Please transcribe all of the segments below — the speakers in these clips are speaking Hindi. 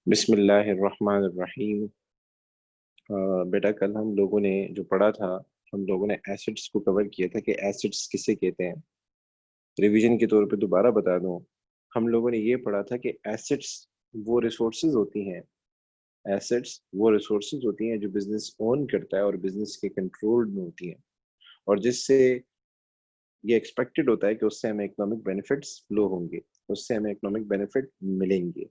बिस्मिल्लाहिर्रहमानिर्रहीम। बेटा, कल हम लोगों ने जो पढ़ा था, हम लोगों ने एसिड्स को कवर किया था कि एसिड्स किसे कहते हैं। रिवीजन के तौर पे दोबारा बता दूं, हम लोगों ने ये पढ़ा था कि एसिड्स वो रिसोर्सेज होती हैं। एसिड्स वो रिसोर्सेज होती हैं जो बिजनेस ओन करता है और बिजनेस के कंट्रोल में होती हैं, और जिससे ये एक्सपेक्टेड होता है कि उससे हमें इकोनॉमिक बेनिफिट्स फ्लो होंगे, उससे हमें इकोनॉमिक बेनिफिट मिलेंगे।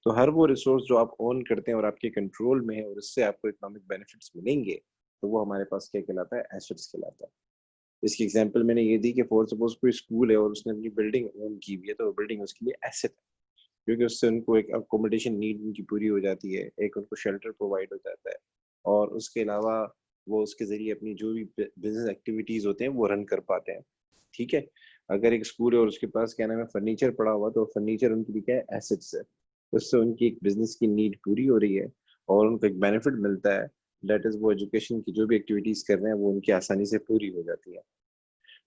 तो हर वो रिसोर्स जो आप ओन करते हैं और आपके कंट्रोल में है और उससे आपको इकोनॉमिक बेनिफिट्स मिलेंगे, तो वो हमारे पास क्या कहलाता है? एसेट्स कहलाता है। इसकी एग्जांपल मैंने ये दी कि फॉर सपोज कोई स्कूल है और उसने अपनी बिल्डिंग ओन की हुई है, तो वो बिल्डिंग उसके लिए एसेट है, क्योंकि उससे उनको एक अकोमोडेशन नीड उनकी पूरी हो जाती है, एक उनको शेल्टर प्रोवाइड हो जाता है, और उसके अलावा वो उसके जरिए अपनी जो भी बिजनेस एक्टिविटीज होते हैं वो रन कर पाते हैं। ठीक है। अगर एक स्कूल है और उसके पास क्या नाम है, फर्नीचर पड़ा हुआ, तो फर्नीचर उनके लिए क्या है? एसेट्स है। उससे उनकी एक बिजनेस की नीड पूरी हो रही है और उनको एक बेनिफिट मिलता है। दैट इज, वो एजुकेशन की जो भी एक्टिविटीज कर रहे हैं वो उनकी आसानी से पूरी हो जाती है।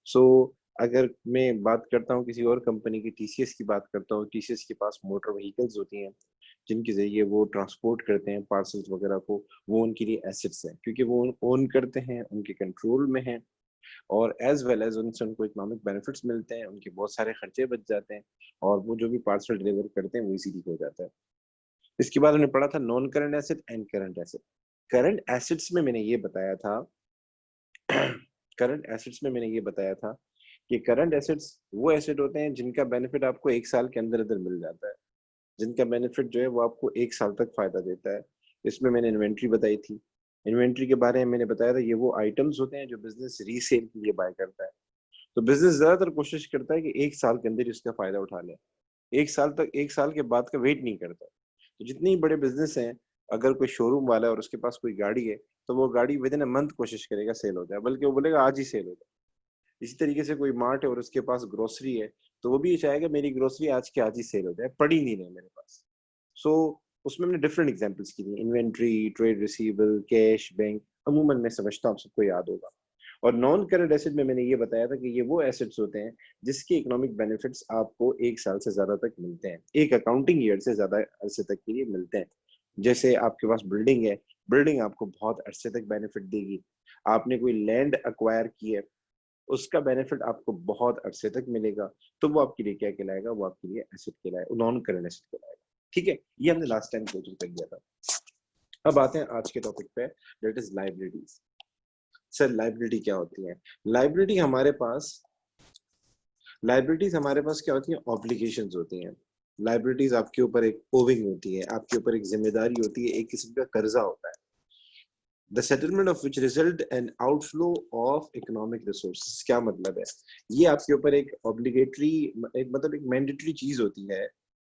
सो अगर मैं बात करता हूँ किसी और कंपनी की, टीसीएस की बात करता हूँ, टीसीएस के पास मोटर व्हीकल्स होती हैं जिनके जरिए वो ट्रांसपोर्ट करते हैं पार्सल्स वगैरह को। वो उनके लिए एसेट्स हैं, क्योंकि वो ओन करते हैं, उनके कंट्रोल में है, और एज वेल एज उनसे उनको इकोनॉमिक बेनिफिट्स मिलते हैं, उनके बहुत सारे खर्चे बच जाते हैं, और वो जो भी पार्सल डिलीवर करते हैं वो इजीली हो जाता है। इसके बाद हमने पढ़ा था non current asset and current asset. Current assets में मैंने ये बताया था करंट एसेट्स में मैंने ये बताया था कि करंट एसेट्स वो एसेट होते हैं जिनका बेनिफिट आपको एक साल के अंदर अंदर मिल जाता है, जिनका बेनिफिट जो है वो आपको एक साल तक फायदा देता है। इसमें मैंने इन्वेंट्री बताई थी। इन्वेंट्री के बारे में मैंने बताया था, ये वो आइटम्स होते हैं जो बिजनेस रीसेल के लिए बाय करता है। तो बिजनेस ज्यादातर कोशिश करता है कि एक साल के अंदर इसका फायदा उठा ले, एक साल तक, एक साल के बाद का वेट नहीं करता। तो जितने ही बड़े बिजनेस हैं, अगर कोई शोरूम वाला है और उसके पास कोई गाड़ी है, तो वो गाड़ी विद इन अ मंथ कोशिश करेगा सेल हो जाए, बल्कि वो बोलेगा आज ही सेल हो जाए। इसी तरीके से कोई मार्ट है और उसके पास ग्रोसरी है, तो वो भी ये चाहेगा मेरी ग्रोसरी आज के आज ही सेल हो जाए, पड़ी नहीं रहे मेरे पास। सो उसमें हमने डिफरेंट एग्जांपल्स की थी, inventory, trade receivable, cash, bank. अमूमन मैं समझता हूँ सबको याद होगा। और नॉन करंट एसेट में मैंने ये बताया था कि ये वो एसेट्स होते हैं जिसके इकोनॉमिक बेनिफिट्स आपको एक साल से ज्यादा तक मिलते हैं, एक अकाउंटिंग ईयर से ज्यादा अरसे तक के लिए मिलते हैं। जैसे आपके पास बिल्डिंग है, बिल्डिंग आपको बहुत अरसे तक बेनिफिट देगी। आपने कोई लैंड अक्वायर की है, उसका बेनिफिट आपको बहुत अरसे तक मिलेगा। तो वो आपके लिए क्या कहलाएगा? वो आपके लिए एसेट कहलाएगा, नॉन करंट एसेट कहलाएगा। ठीक है, ये हमने लास्ट टाइम कोचिंग कर दिया था। अब आते हैं आज के टॉपिक पे, that is liabilities. Sir, liability क्या होती है? लाइबिलिटी हमारे पास लाइबिलिटीज हमारे पास क्या होती है? ऑब्लिगेशंस होती हैं। लाइबिलिटीज आपके ऊपर एक ओविंग होती है, आपके ऊपर एक जिम्मेदारी होती है, एक किस्म का कर्जा होता है। The settlement of which result N outflow of economic resources. क्या मतलब है? ये आपके ऊपर एक ऑब्लिगेटरी, एक मतलब एक मैंडेटरी चीज होती है,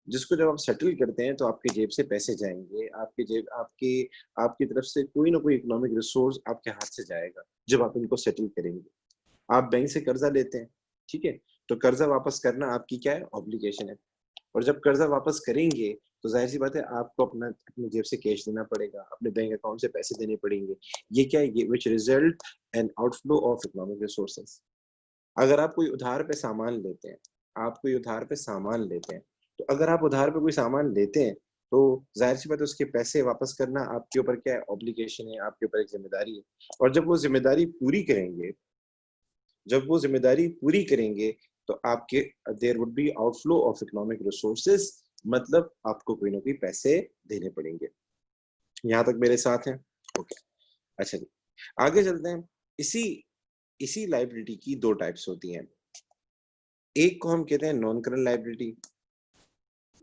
जिसको जब आप सेटल करते हैं तो आपके जेब से पैसे जाएंगे, आपके जेब आपके आपकी तरफ से कोई ना कोई इकोनॉमिक रिसोर्स आपके हाथ से जाएगा जब आप इनको सेटल करेंगे। आप बैंक से कर्जा लेते हैं, ठीक है, तो कर्जा वापस करना आपकी क्या है? ऑब्लिगेशन है। और जब कर्जा वापस करेंगे तो जाहिर सी बात है आपको अपनी जेब से कैश देना पड़ेगा, अपने बैंक अकाउंट से पैसे देने पड़ेंगे। ये क्या है? ये which result N outflow of economic resources. अगर आप कोई उधार पे सामान लेते हैं, आप कोई उधार पे सामान लेते हैं, तो अगर आप उधार पे कोई सामान लेते हैं, तो जाहिर सी बात है उसके पैसे वापस करना आपके ऊपर क्या है? ऑब्लिगेशन है, आपके ऊपर एक जिम्मेदारी है। और जब वो जिम्मेदारी पूरी करेंगे, तो आपके there would be outflow of economic resources, मतलब आपको कोई ना कोई पैसे देने पड़ेंगे। यहाँ तक मेरे साथ हैं? ओके। अच्छा जी, आगे चलते हैं। इसी इसी लाइबिलिटी की दो टाइप्स होती हैं। एक को हम कहते हैं नॉन करंट लाइबिलिटी,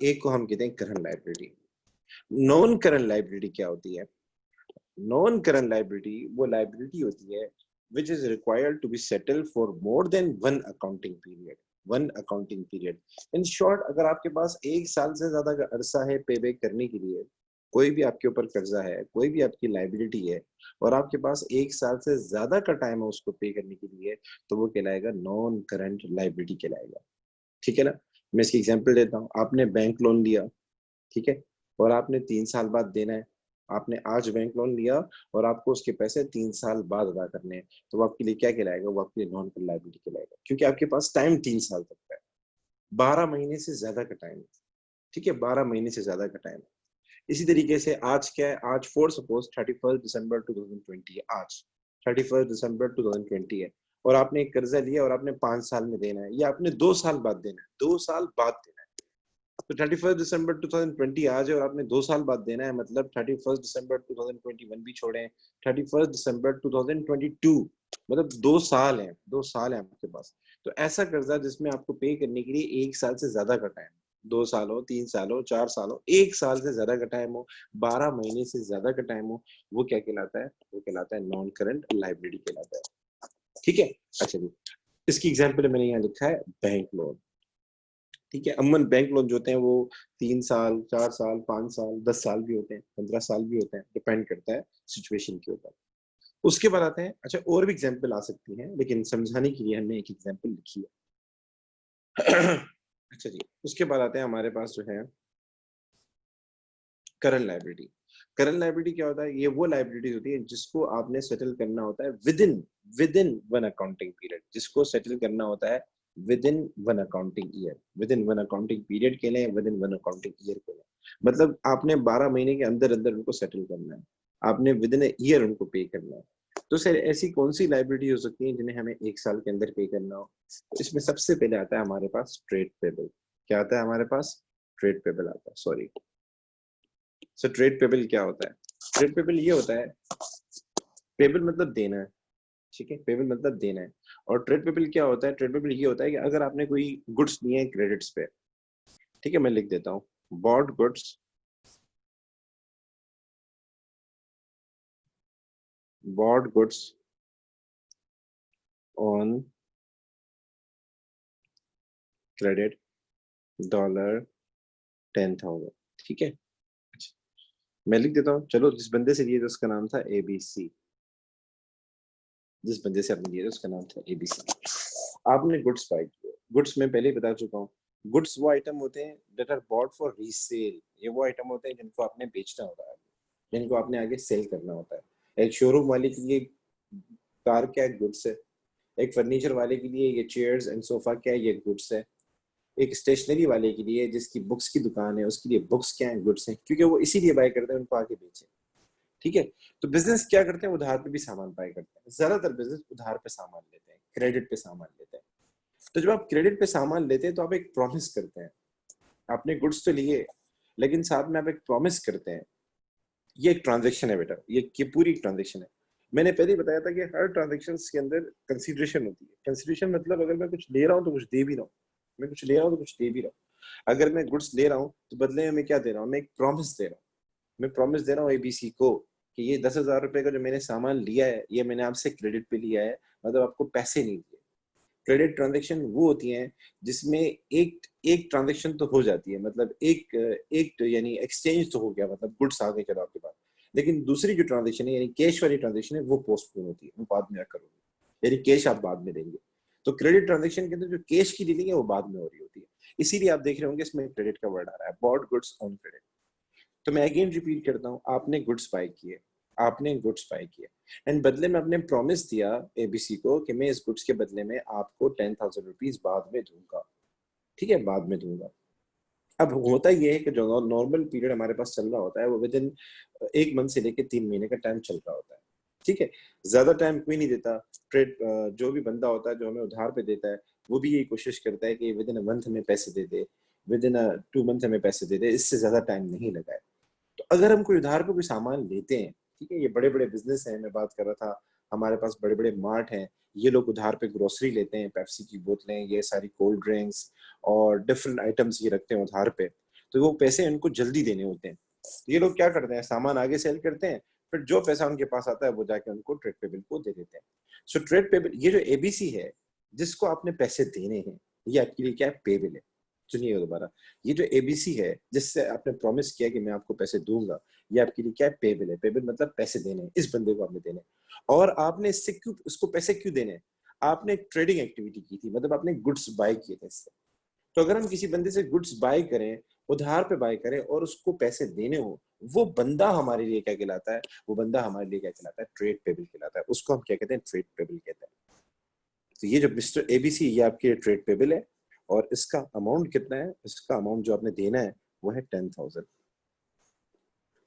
एक को हम कहते हैं current liability. Non current liability क्या होती है? नॉन करंट लाइबिलिटी वो लाइबिलिटी होती है which is required to be settled for more than one accounting period. In short, अगर आपके पास एक साल से ज्यादा का अरसा है पे बैक करने के लिए, कोई भी आपके ऊपर कर्जा है, कोई भी आपकी लाइबिलिटी है, और आपके पास एक साल से ज्यादा का टाइम है उसको पे करने के लिए, तो वो कहलाएगा नॉन करंट लाइबिलिटी कहलाएगा। ठीक है ना? मैं इसकी एग्जांपल देता हूँ। आपने बैंक लोन लिया, ठीक है, और आपने 3 साल बाद देना है। आपने आज बैंक लोन लिया और आपको उसके पैसे 3 साल बाद अदा करने हैं, तो वो आपके लिए क्या कहलाएगा? वो आपके लिए नॉन करंट लायबिलिटी कहलाएगा, क्योंकि आपके पास टाइम 3 साल तक का है, 12 महीने से ज्यादा का टाइम है। ठीक है, 12 महीने से ज्यादा का टाइम है। इसी तरीके से आज क्या है, आज फॉर सपोज 31 दिसंबर 2020 है, आज 31 दिसंबर 2020 है, और आपने एक कर्जा लिया और आपने 5 साल में देना है, या आपने 2 साल बाद देना है, 2 साल बाद देना है। तो 31 दिसंबर 2020 आज है और आपने 2 साल बाद देना है, मतलब 31 दिसंबर 2021 भी छोड़ें, 31 दिसंबर 2022, मतलब 2 साल है, 2 साल है आपके पास। तो ऐसा कर्जा जिसमें आपको पे करने के लिए 1 साल से ज्यादा का टाइम, 2 साल हो, 3 साल हो, 4 साल हो, 1 साल से ज्यादा का टाइम हो, 12 महीने से ज्यादा का टाइम हो, वो क्या कहलाता है? वो कहलाता है नॉन करंट लायबिलिटी कहलाता है। ठीक है, अच्छा जी, इसकी एग्जाम्पल मैंने यहाँ लिखा है बैंक लोन। ठीक है, अमूमन बैंक लोन जो होते हैं वो 3 साल, 4 साल, 5 साल, 10 साल भी होते हैं, 15 साल भी होते हैं, डिपेंड करता है सिचुएशन के ऊपर। उसके बाद आते हैं, अच्छा और भी एग्जाम्पल आ सकती हैं, लेकिन समझाने के लिए हमने एक एग्जाम्पल लिखी है। अच्छा जी, उसके बाद आते हैं हमारे पास जो है करंट लायबिलिटी। करंट लायबिलिटी क्या होता है? ये वो लायबिलिटी होती है जिसको आपने सेटल करना होता है with in one accounting period, जिसको सेटल करना होता है with in one accounting year, with in one accounting period के लिए, with in one accounting year के लिए। मतलब आपने 12 महीने के अंदर अंदर उनको सेटल करना है, आपने विद इन ईयर उनको पे करना है। तो सर ऐसी कौन सी लायबिलिटी हो सकती है जिन्हें हमें 1 साल के अंदर पे करना हो? इसमें सबसे पहले आता है हमारे पास ट्रेड पेबल। क्या आता है हमारे पास? ट्रेड पेबल आता है, सॉरी। सर ट्रेड पेबल क्या होता है? ट्रेड पेबल ये होता है, पेबल मतलब देना है, ठीक है, पेबल मतलब देना है। और ट्रेड पेबल क्या होता है? ट्रेड पेबल ये होता है कि अगर आपने कोई गुड्स लिए हैं क्रेडिट्स पे, ठीक है, मैं लिख देता हूँ, bought goods, bought goods on credit $10,000, ठीक है। अच्छा, मैं लिख देता हूँ, चलो जिस बंदे से लिए थे उसका नाम था एबीसी, जिस बंदे से आपने लिए थे उसका नाम था एबीसी। आपने गुड्स बाय किए, गुड्स मैं पहले ही बता चुका हूँ, गुड्स वो आइटम होते हैं that are bought for resale. ये वो आइटम होते हैं जिनको आपने बेचना होता है, जिनको आपने आगे सेल करना होता है। एक शोरूम वाले के लिए कार क्या गुड्स है, एक फर्नीचर वाले के लिए ये चेयर्स एंड सोफा क्या है, ये गुड्स है। एक स्टेशनरी वाले के लिए जिसकी बुक्स की दुकान है उसके लिए बुक्स क्या है, गुड्स है, क्योंकि वो इसीलिए बाय करते हैं उनको आगे बेचे। ठीक है, तो बिजनेस क्या करते हैं? उधार पे भी सामान बाय करते हैं, ज्यादातर बिजनेस उधार पे सामान लेते हैं, क्रेडिट पे सामान लेते हैं। तो जब आप क्रेडिट पे सामान लेते हैं तो आप एक प्रॉमिस करते हैं, आपने गुड्स तो लिए लेकिन साथ में आप एक प्रॉमिस करते हैं। ये एक ट्रांजेक्शन है बेटा, ये पूरी ट्रांजेक्शन है। मैंने पहले ही बताया था कि हर ट्रांजेक्शन के अंदर कंसिडरेशन होती है। कंसिडरेशन मतलब अगर मैं कुछ ले रहा हूँ तो कुछ दे भी रहा हूँ, मैं कुछ ले रहा हूँ तो कुछ दे भी रहा हूँ। अगर मैं गुड्स ले रहा हूँ तो बदले में मैं क्या दे रहा हूँ? मैं एक प्रॉमिस दे रहा हूँ। मैं प्रॉमिस दे रहा हूँ एबीसी को कि ये 10,000 रुपए का जो मैंने सामान लिया है ये मैंने आपसे क्रेडिट पे लिया है, मतलब आपको पैसे नहीं दिए। क्रेडिट ट्रांजेक्शन वो होती हैं जिसमें एक एक ट्रांजेक्शन तो हो जाती है, मतलब एक एक यानी एक्सचेंज तो हो गया, मतलब गुड्स आ गए चलो आपके पास, लेकिन दूसरी जो ट्रांजेक्शन है यानी कैश वाली ट्रांजेक्शन है वो पोस्टपोन होती है, वो बाद में करोगे, यानी कैश आप बाद में देंगे। तो क्रेडिट ट्रांजेक्शन के अंदर जो कैश की डीलिंग है वो बाद में हो रही होती है, इसीलिए आप देख रहे होंगे इसमें क्रेडिट का वर्ड आ रहा है, बॉट गुड्स ऑन क्रेडिट। तो मैं अगेन रिपीट करता हूँ, आपने गुड्स बाय किए, आपने गुड्स बाय किए एंड बदले में आपने प्रॉमिस दिया एबीसी को कि मैं इस गुड्स के बदले में आपको 10,000 रुपीज बाद में दूंगा, ठीक है, बाद में दूंगा। अब होता ये है कि जो नॉर्मल पीरियड हमारे पास चल रहा होता है वो विद इन 1 मंथ से लेके 3 महीने का टाइम चल रहा होता है, ठीक है, ज्यादा टाइम कोई नहीं देता। ट्रेड जो भी बंदा होता है जो हमें उधार पे देता है वो भी यही कोशिश करता है कि विद इन अ मंथ हमें पैसे दे दे, विद इन 2 मंथ हमें पैसे दे दे, इससे ज्यादा टाइम नहीं लगाए। तो अगर हम कोई उधार पे कोई सामान लेते हैं, ठीक है, ये बड़े बड़े बिजनेस हैं, मैं बात कर रहा था, हमारे पास बड़े बड़े मार्ट हैं, ये लोग उधार पे ग्रोसरी लेते हैं, पेप्सी की बोतलें, ये सारी कोल्ड ड्रिंक्स और डिफरेंट आइटम्स ये रखते हैं उधार पे, तो वो पैसे इनको जल्दी देने होते हैं। ये लोग क्या करते हैं? सामान आगे सेल करते हैं, फिर जो पैसा उनके पास आता है वो जाके उनको ट्रेड पेबल को दे देते हैं। सो ट्रेड पेबल, ये जो एबीसी है जिसको आपने पैसे देने हैं, ये आपके लिए क्या है? पेबल है। सुनिए दोबारा, ये जो एबीसी है जिससे आपने प्रॉमिस किया कि मैं आपको पैसे दूंगा, ये आपके लिए क्या है? पेबल है। पेबल मतलब पैसे देने, इस बंदे को आपने देने। और आपने इससे क्यों, इसको पैसे क्यों देने? आपने एक ट्रेडिंग एक्टिविटी की थी, मतलब आपने गुड्स बाय किए थे इससे। तो अगर हम किसी बंदे से गुड्स बाय करें, उधार पे बाय करें और उसको पैसे देने हो, वो बंदा हमारे लिए क्या कहलाता है? वो बंदा हमारे लिए क्या कहलाता है? ट्रेड पेबल कहलाता है। उसको हम क्या कहते हैं? ट्रेड पेबल कहते हैं। तो ये जो मिस्टर एबीसी, ये आपके ट्रेड पेबल है। और इसका अमाउंट कितना है? इसका अमाउंट जो आपने देना है वो है 10,000।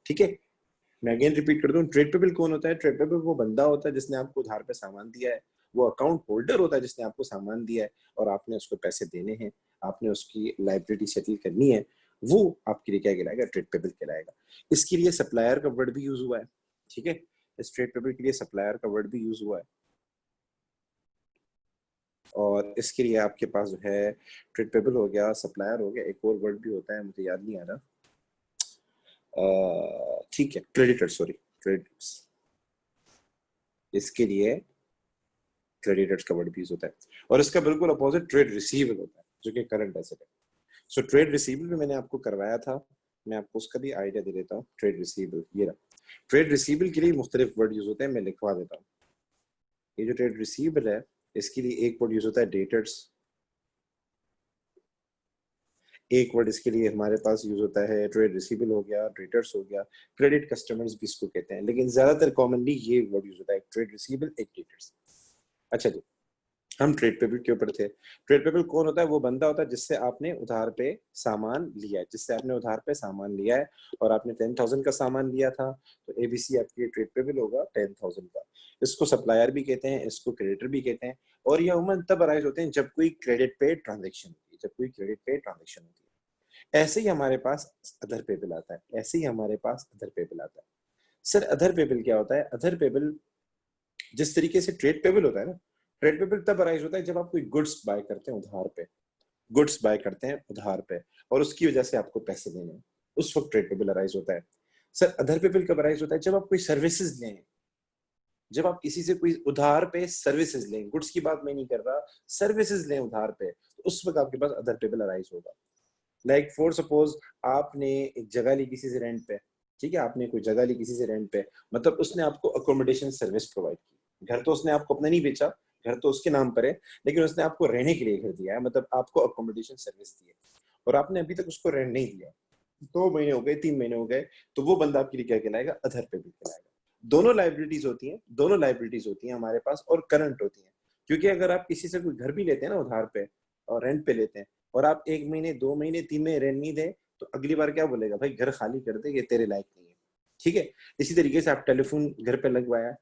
ठीक है, मैं अगेन रिपीट कर दूं, ट्रेड पेबल कौन होता है? ट्रेड पेबल वो बंदा होता है जिसने आपको उधार पे सामान दिया है, वो अकाउंट होल्डर होता है जिसने आपको सामान दिया है और आपने उसको पैसे देने हैं, आपने उसकी लाइबिलिटी सेटल करनी है, वो आपके लिए क्या कहलाएगा? ट्रेड पेबल कहलाएगा। इसके लिए सप्लायर का वर्ड भी यूज हुआ है, ठीक है, इस ट्रेड पेबल के लिए सप्लायर का वर्ड भी यूज हुआ है। और इसके लिए आपके पास जो है ट्रेड पेबल हो गया, सप्लायर हो गया, एक और वर्ड भी होता है मुझे याद नहीं आ रहा, ठीक है, क्रेडिटर, सॉरी, क्रेडिटर्स, इसके लिए क्रेडिटर्स का वर्ड भी यूज होता है। और इसका बिल्कुल अपोजिट ट्रेड रिसीवेबल होता है जो कि करंट एसेट है। सो ट्रेड रिसीवेबल भी मैंने आपको करवाया था, मैं आपको उसका भी आइडिया दे देता हूँ। ट्रेड रिसीवेबल ये रहा, ट्रेड रिसीवेबल के लिए मुख्तलिफ वर्ड यूज होते हैं, मैं लिखवा देता हूँ। ये जो ट्रेड रिसीवेबल है इसके लिए एक वर्ड यूज होता है डेटर्स, एक वर्ड इसके लिए हमारे पास यूज होता है ट्रेड रिसीवेबल हो गया, डेटर्स हो गया, क्रेडिट कस्टमर्स भी इसको कहते हैं, लेकिन ज्यादातर कॉमनली ये वर्ड यूज होता है, ट्रेड रिसीवेबल, एक डेटर्स। अच्छा जी, हम ट्रेड पेबल के ऊपर थे। ट्रेड पेबल कौन होता है? वो बंदा होता है जिससे आपने उधार पे सामान लिया है, जिससे आपने उधार पे सामान लिया है और आपने 10,000 का सामान लिया था, तो एबीसी आपकी ट्रेड पेबल होगा 10,000 का। इसको सप्लायर भी कहते हैं, इसको क्रेडिटर भी कहते हैं, और ये अमूमन तब अराइज होते हैं जब कोई क्रेडिट पे ट्रांजेक्शन होती है, जब कोई क्रेडिट पे ट्रांजेक्शन होती है। ऐसे ही हमारे पास अदर पेबल आता है, ऐसे ही हमारे पास अदर पेबल आता है। सर अदर पेबल क्या होता है? अदर पेबल जिस तरीके से ट्रेड पेबल होता है ना, ट्रेड पेबल तब अराइज होता है जब आप कोई गुड्स बाय करते हैं उधार पे, गुड्स बाय करते हैं उधार पे और उसकी वजह से आपको पैसे देने हैं, उस वक्त ट्रेड पेबल अराइज होता है। सर अदर पेबल कब अराइज होता है? जब आप कोई सर्विसेज लें, जब आप किसी से कोई उधार पे सर्विसेज लें, गुड्स की बात मैं नहीं कर रहा, सर्विसेज लें उधार पे, तो उस वक्त आपके पास अदर पेबल अराइज होगा। लाइक फॉर सपोज आपने एक जगह ली किसी से रेंट पे, ठीक है, आपने कोई जगह ली किसी से रेंट पे, मतलब उसने आपको अकोमोडेशन सर्विस प्रोवाइड की, घर तो उसने आपको अपना नहीं बेचा, घर तो उसके नाम पर है, लेकिन उसने आपको रहने के लिए घर दिया है, मतलब आपको अकोमोडेशन सर्विस दी है और आपने अभी तक उसको रेंट नहीं दिया, 2 महीने हो गए, 3 महीने हो गए, तो वो बंदा आपके लिए क्या कहलाएगा? अदर पेबल कहलाएगा। दोनों लाइबिलिटीज होती हैं, दोनों लाइबिलिटीज होती हैं हमारे पास और करंट होती हैं, क्योंकि अगर आप किसी से कोई घर भी लेते हैं ना उधार पे और रेंट पे लेते हैं और आप 1 महीने, 2 महीने, 3 महीने रेंट नहीं दे, तो अगली बार क्या बोलेगा? भाई घर खाली कर दे, ये तेरे लायक नहीं है, ठीक है। इसी तरीके से आप टेलीफोन घर पे लगवाया,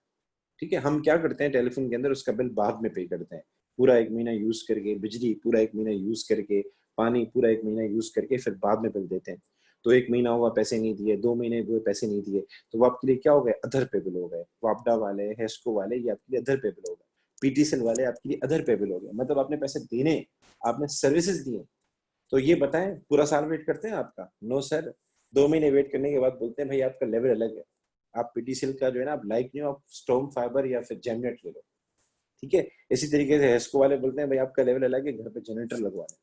ठीक है, हम क्या करते हैं टेलीफोन के अंदर उसका बिल बाद में पे करते हैं, पूरा 1 महीना यूज करके, बिजली पूरा 1 महीना यूज करके, पानी पूरा 1 महीना यूज करके फिर बाद में बिल देते हैं। तो 1 महीना हुआ पैसे नहीं दिए, 2 महीने हुए पैसे नहीं दिए, तो वो आपके लिए क्या हो गए? अदर पेबल हो गए। वापडा वाले, हेस्को वाले, ये आपके लिए अदर पेबल हो गए। पीटीसीएल वाले आपके लिए अदर पेबल हो गए, मतलब आपने पैसे देने, आपने सर्विसेज दिए। तो ये बताएं पूरा साल वेट करते हैं आपका? नो सर, 2 महीने वेट करने के बाद बोलते हैं भाई आपका लेवल अलग है, आप पीटीसीएल का जो है ना आप लाइक नहीं हो, आप स्टॉर्म फाइबर या फिर जेमनेट ले लो, ठीक है। इसी तरीके से हेस्को वाले बोलते हैं भाई आपका लेवल अलग है, घर पे जनरेटर लगवा लें,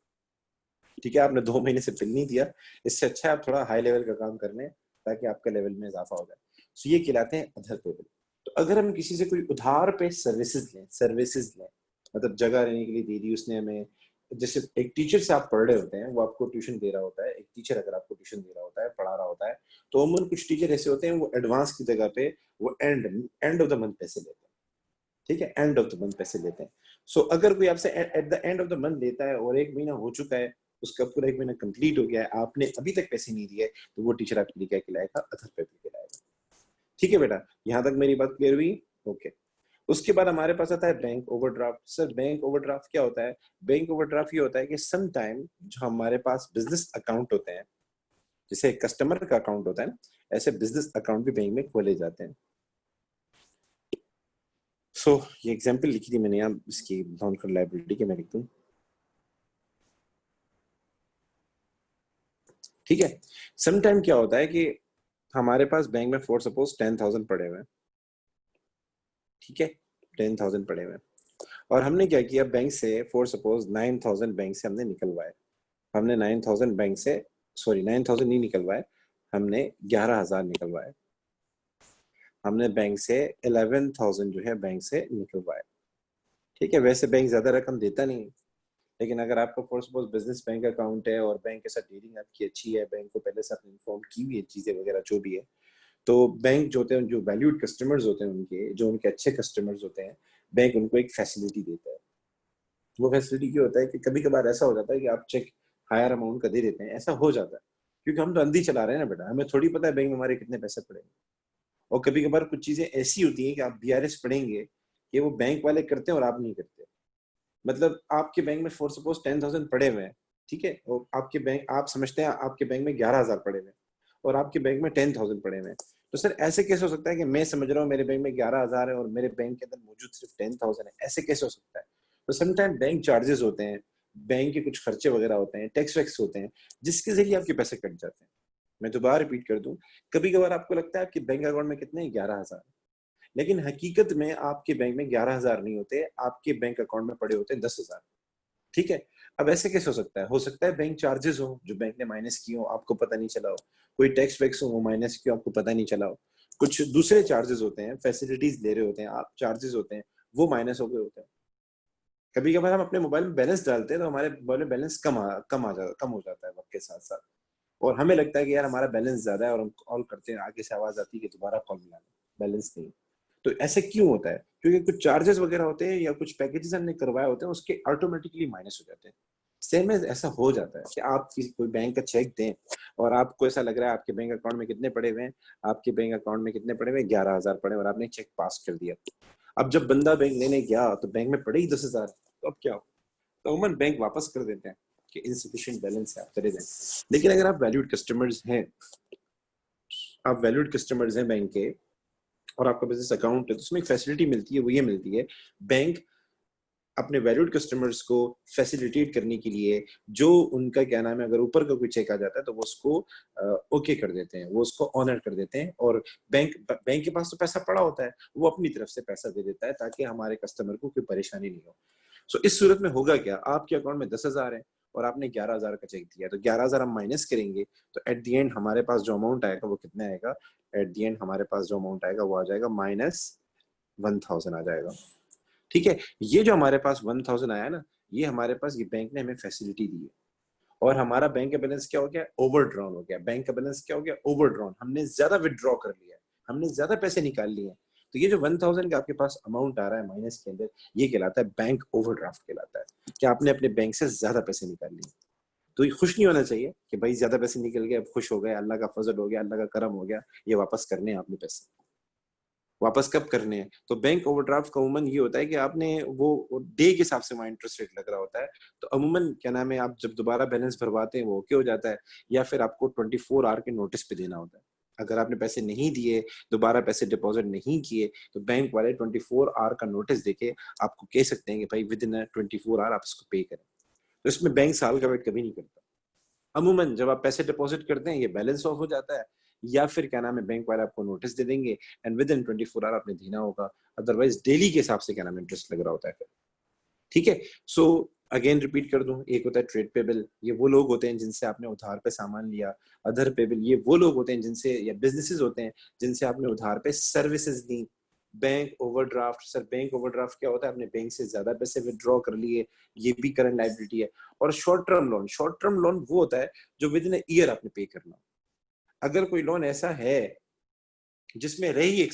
ठीक है, आपने 2 महीने से बिल नहीं दिया, इससे अच्छा है आप थोड़ा हाई लेवल का काम कर लें ताकि आपका लेवल में इजाफा हो जाए। सो ये कहलाते हैं अदर पेबल। तो अगर हम किसी से कोई उधार पे सर्विसेज लें, मतलब जगह रहने के लिए दे दी उसने हमें, जैसे एक टीचर से आप पढ़ रहे होते हैं, वो आपको ट्यूशन दे रहा होता है, एक टीचर अगर आपको ट्यूशन दे रहा होता है, पढ़ा रहा होता है, तो अमूमन कुछ टीचर ऐसे होते हैं वो एडवांस की जगह पे वो एंड ऑफ द मंथ पैसे लेते हैं, ठीक है, एंड ऑफ द मंथ पैसे लेते हैं। सो अगर कोई आपसे at the end of the month लेता है और 1 महीना हो चुका है, उसका पूरा 1 महीना कंप्लीट हो गया है, आपने अभी तक पैसे नहीं दिए, तो वो टीचर आपके लिए क्या कहलाएगा? अदर पेबल कहलाएगा। ठीक है बेटा, यहाँ तक मेरी बात क्लियर हुई? ओके। उसके बाद हमारे पास आता है bank overdraft. Sir bank overdraft क्या होता है? बैंक ओवरड्राफ्ट ये होता है कि सम टाइम जो हमारे पास बिजनेस अकाउंट होते हैं, जैसे कस्टमर का अकाउंट होता है ना, ऐसे बिजनेस अकाउंट भी बैंक में खोले जाते हैं। सो ये एग्जांपल लिखी थी मैंने यहाँ, इसकी नॉन कर लायबिलिटी के मैं लिख दूं, ठीक है। सम टाइम क्या होता है कि हमारे पास बैंक में फॉर सपोज 10,000 पड़े हुए हैं, ठीक है, 10,000 पड़े हुए हैं, और हमने क्या किया, बैंक से फॉर सपोज 9,000 बैंक से हमने निकलवाए, हमने 9,000 बैंक से, सॉरी 9,000 नहीं निकलवाए, हमने 11,000 निकलवाए, हमने बैंक से 11,000 जो है बैंक से निकलवाए, ठीक है। वैसे बैंक ज्यादा रकम देता नहीं, लेकिन अगर आपका for suppose business bank account है और बैंक के साथ डीलिंग आपकी अच्छी है, बैंक को पहले से आपने इन्फॉर्म की हुई है चीजें वगैरह जो भी है, तो बैंक जो होते हैं, जो वैल्यूड कस्टमर्स होते हैं उनके, जो उनके अच्छे कस्टमर्स होते हैं, बैंक उनको एक फैसिलिटी देता है। वो फैसिलिटी क्या होता है कि कभी कभार ऐसा हो जाता है कि आप चेक हायर अमाउंट का दे देते हैं, ऐसा हो जाता है, क्योंकि हम तो अंधी चला रहे हैं ना बेटा, हमें थोड़ी पता है बैंक में हमारे कितने पैसे पड़े हैं। और कभी कभार कुछ चीजें ऐसी होती हैं कि आप बीआरएस पढ़ेंगे कि वो बैंक वाले करते हैं और आप नहीं करते। मतलब आपके बैंक में फॉर सपोज 10,000 पड़े हुए हैं, ठीक है, और आपके बैंक, आप समझते हैं आपके बैंक में 11,000 पड़े हुए हैं और आपके बैंक में 10,000 पड़े हुए हैं। तो सर ऐसे कैसे हो सकता है कि मैं समझ रहा हूँ मेरे बैंक में 11,000 है और मेरे बैंक के अंदर मौजूद सिर्फ 10,000 है, ऐसे कैसे हो सकता है? तो समटाइम बैंक चार्जेस होते हैं, बैंक के कुछ खर्चे वगैरह होते हैं, टैक्स वैक्स होते हैं, जिसके जरिए आपके पैसे कट जाते हैं। मैं दोबारा रिपीट कर दूं, कभी कभार आपको लगता है आपके बैंक अकाउंट में कितने 11,000, लेकिन हकीकत में आपके बैंक में 11,000 नहीं होते, आपके बैंक अकाउंट में पड़े होते हैं 10,000। ठीक है। अब ऐसे कैसे हो सकता है बैंक चार्जेस हो जो बैंक ने माइनस किए हो, आपको पता नहीं चला हो, कोई टैक्स वैक्स हो वो माइनस किए हो, आपको पता नहीं चला हो, कुछ दूसरे चार्जेस होते हैं, फैसिलिटीज ले रहे होते हैं आप, चार्जेस होते हैं वो माइनस हो गए होते हैं। कभी कभार हम अपने मोबाइल में बैलेंस डालते हैं तो हमारे मोबाइल में बैलेंस कम हो जाता है वक्त के साथ साथ, और हमें लगता है कि यार हमारा बैलेंस ज्यादा है और हम कॉल करते हैं, आगे से आवाज आती है कि दोबारा कॉल मिलाना, बैलेंस नहीं। तो ऐसे क्यों होता है? क्योंकि कुछ चार्जेस वगैरह होते हैं या कुछ पैकेजेस हमने करवाए होते हैं, उसके ऑटोमेटिकली माइनस हो जाते हैं। सेम में ऐसा हो जाता है कि आप किसी कोई बैंक का चेक दें और आपको ऐसा लग रहा है आपके बैंक अकाउंट में कितने पड़े हुए हैं, आपके बैंक अकाउंट में कितने पड़े हुए हैं, 11,000 पड़े, और आपने चेक पास कर दिया। अब जब बंदा बैंक लेने गया तो बैंक में पड़े ही 10,000, तो अब क्या हो? तो अमूमन बैंक वापस कर देते हैं कि इनसफिशिएंट बैलेंस है, आप करे दें। लेकिन अगर आप वैल्यूड कस्टमर्स हैं, आप वैल्यूड कस्टमर्स हैं बैंक के, और आपका बिजनेस अकाउंट है, तो उसमें एक फैसिलिटी मिलती है, वो ये मिलती है, बैंक अपने वैल्यूड कस्टमर्स को फैसिलिटेट करने के लिए जो उनका क्या नाम है, अगर ऊपर का कोई चेक आ जाता है तो वो उसको ओके कर देते हैं, वो उसको ऑनर कर देते हैं, और बैंक के पास तो पैसा पड़ा होता है, वो अपनी तरफ से पैसा दे देता है ताकि हमारे कस्टमर को कोई परेशानी नहीं हो। सो इस सूरत में होगा क्या, आपके अकाउंट में 10,000 है और आपने 11,000 का चेक दिया, तो 11,000 हम माइनस करेंगे, तो एट द एंड हमारे पास जो अमाउंट आएगा वो कितना आएगा? एट द एंड हमारे पास जो अमाउंट आएगा वो आ जाएगा -1,000 आ जाएगा। ठीक है। ये जो हमारे पास 1,000 आया ना, ये हमारे पास, ये बैंक ने हमें फैसिलिटी दी है, और हमारा बैंक का बैलेंस क्या हो गया? ओवरड्रॉन हो गया। बैंक का बैलेंस क्या हो गया? ओवरड्रॉन, हमने ज्यादा विदड्रॉ कर लिया है, हमने ज्यादा पैसे निकाल लिए हैं। तो ये जो 1,000 का आपके पास अमाउंट आ रहा है माइनस के अंदर, ये कहलाता है बैंक ओवरड्राफ्ट कहलाता है, कि आपने अपने बैंक से ज्यादा पैसे निकाल लिए। तो ये खुश नहीं होना चाहिए कि भाई ज्यादा पैसे निकल गए, अब खुश हो गए, अल्लाह का फजल हो गया, अल्लाह का करम हो गया, ये वापस करने हैं आपने पैसे। वापस कब करने हैं? तो बैंक ओवरड्राफ्ट का अमूमन ये होता है कि आपने वो डे के हिसाब से वहाँ इंटरेस्ट रेट लग रहा होता है, तो अमूमन क्या नाम है, आप जब दोबारा बैलेंस भरवाते हैं वो ओके हो जाता है, या फिर आपको 24 आवर के नोटिस पे देना होता है। अगर आपने पैसे नहीं दिए, दोबारा पैसे डिपॉजिट नहीं किए, तो बैंक वाले 24 आवर का नोटिस देके आपको कह सकते हैं कि भाई विद इन 24 आवर आप इसको पे करें। तो इसमें बैंक साल का वेट कभी नहीं करता। अमूमन जब आप पैसे डिपॉजिट करते हैं, ये बैलेंस ऑफ हो जाता है, या फिर क्या नाम है, बैंक वाले आपको नोटिस दे देंगे एंड विद इन 24 आवर आपने देना होगा, अदरवाइज डेली के हिसाब से क्या नाम है इंटरेस्ट लग रहा होता है फिर। ठीक है। सो अगेन रिपीट कर दूं, एक होता है ट्रेड पेबल, ये वो लोग होते हैं जिनसे आपने उधार पे सामान लिया। अदर पेबल, ये वो लोग होते हैं जिनसे, या बिजनेसेस होते हैं जिनसे आपने उधार पे सर्विसेज दी। Bank overdraft, sir bank overdraft क्या होता है? आपने बैंक से ज्यादा पैसे विड्रॉ कर लिए, ये भी करंट लायबिलिटी है। और शॉर्ट टर्म लोन वो होता है जो विद इन ईयर आपने पे करना। अगर कोई लोन ऐसा है जिसमें रह ही 1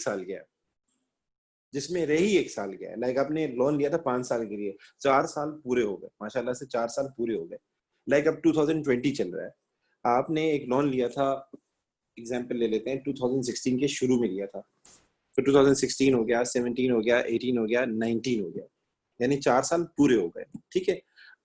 साल गया, लाइक आपने लोन लिया था 5 साल के लिए, 4 साल पूरे हो गए, माशाल्लाह से 4 साल पूरे हो गए, लाइक अब 2020 चल रहा है, आपने एक लोन लिया था, एग्जाम्पल ले लेते हैं 2016 के शुरू में लिया था, फिर 2016 हो गया, 17 हो गया, 18 हो गया, 19 हो गया, यानी 4 साल पूरे हो गए। ठीक है।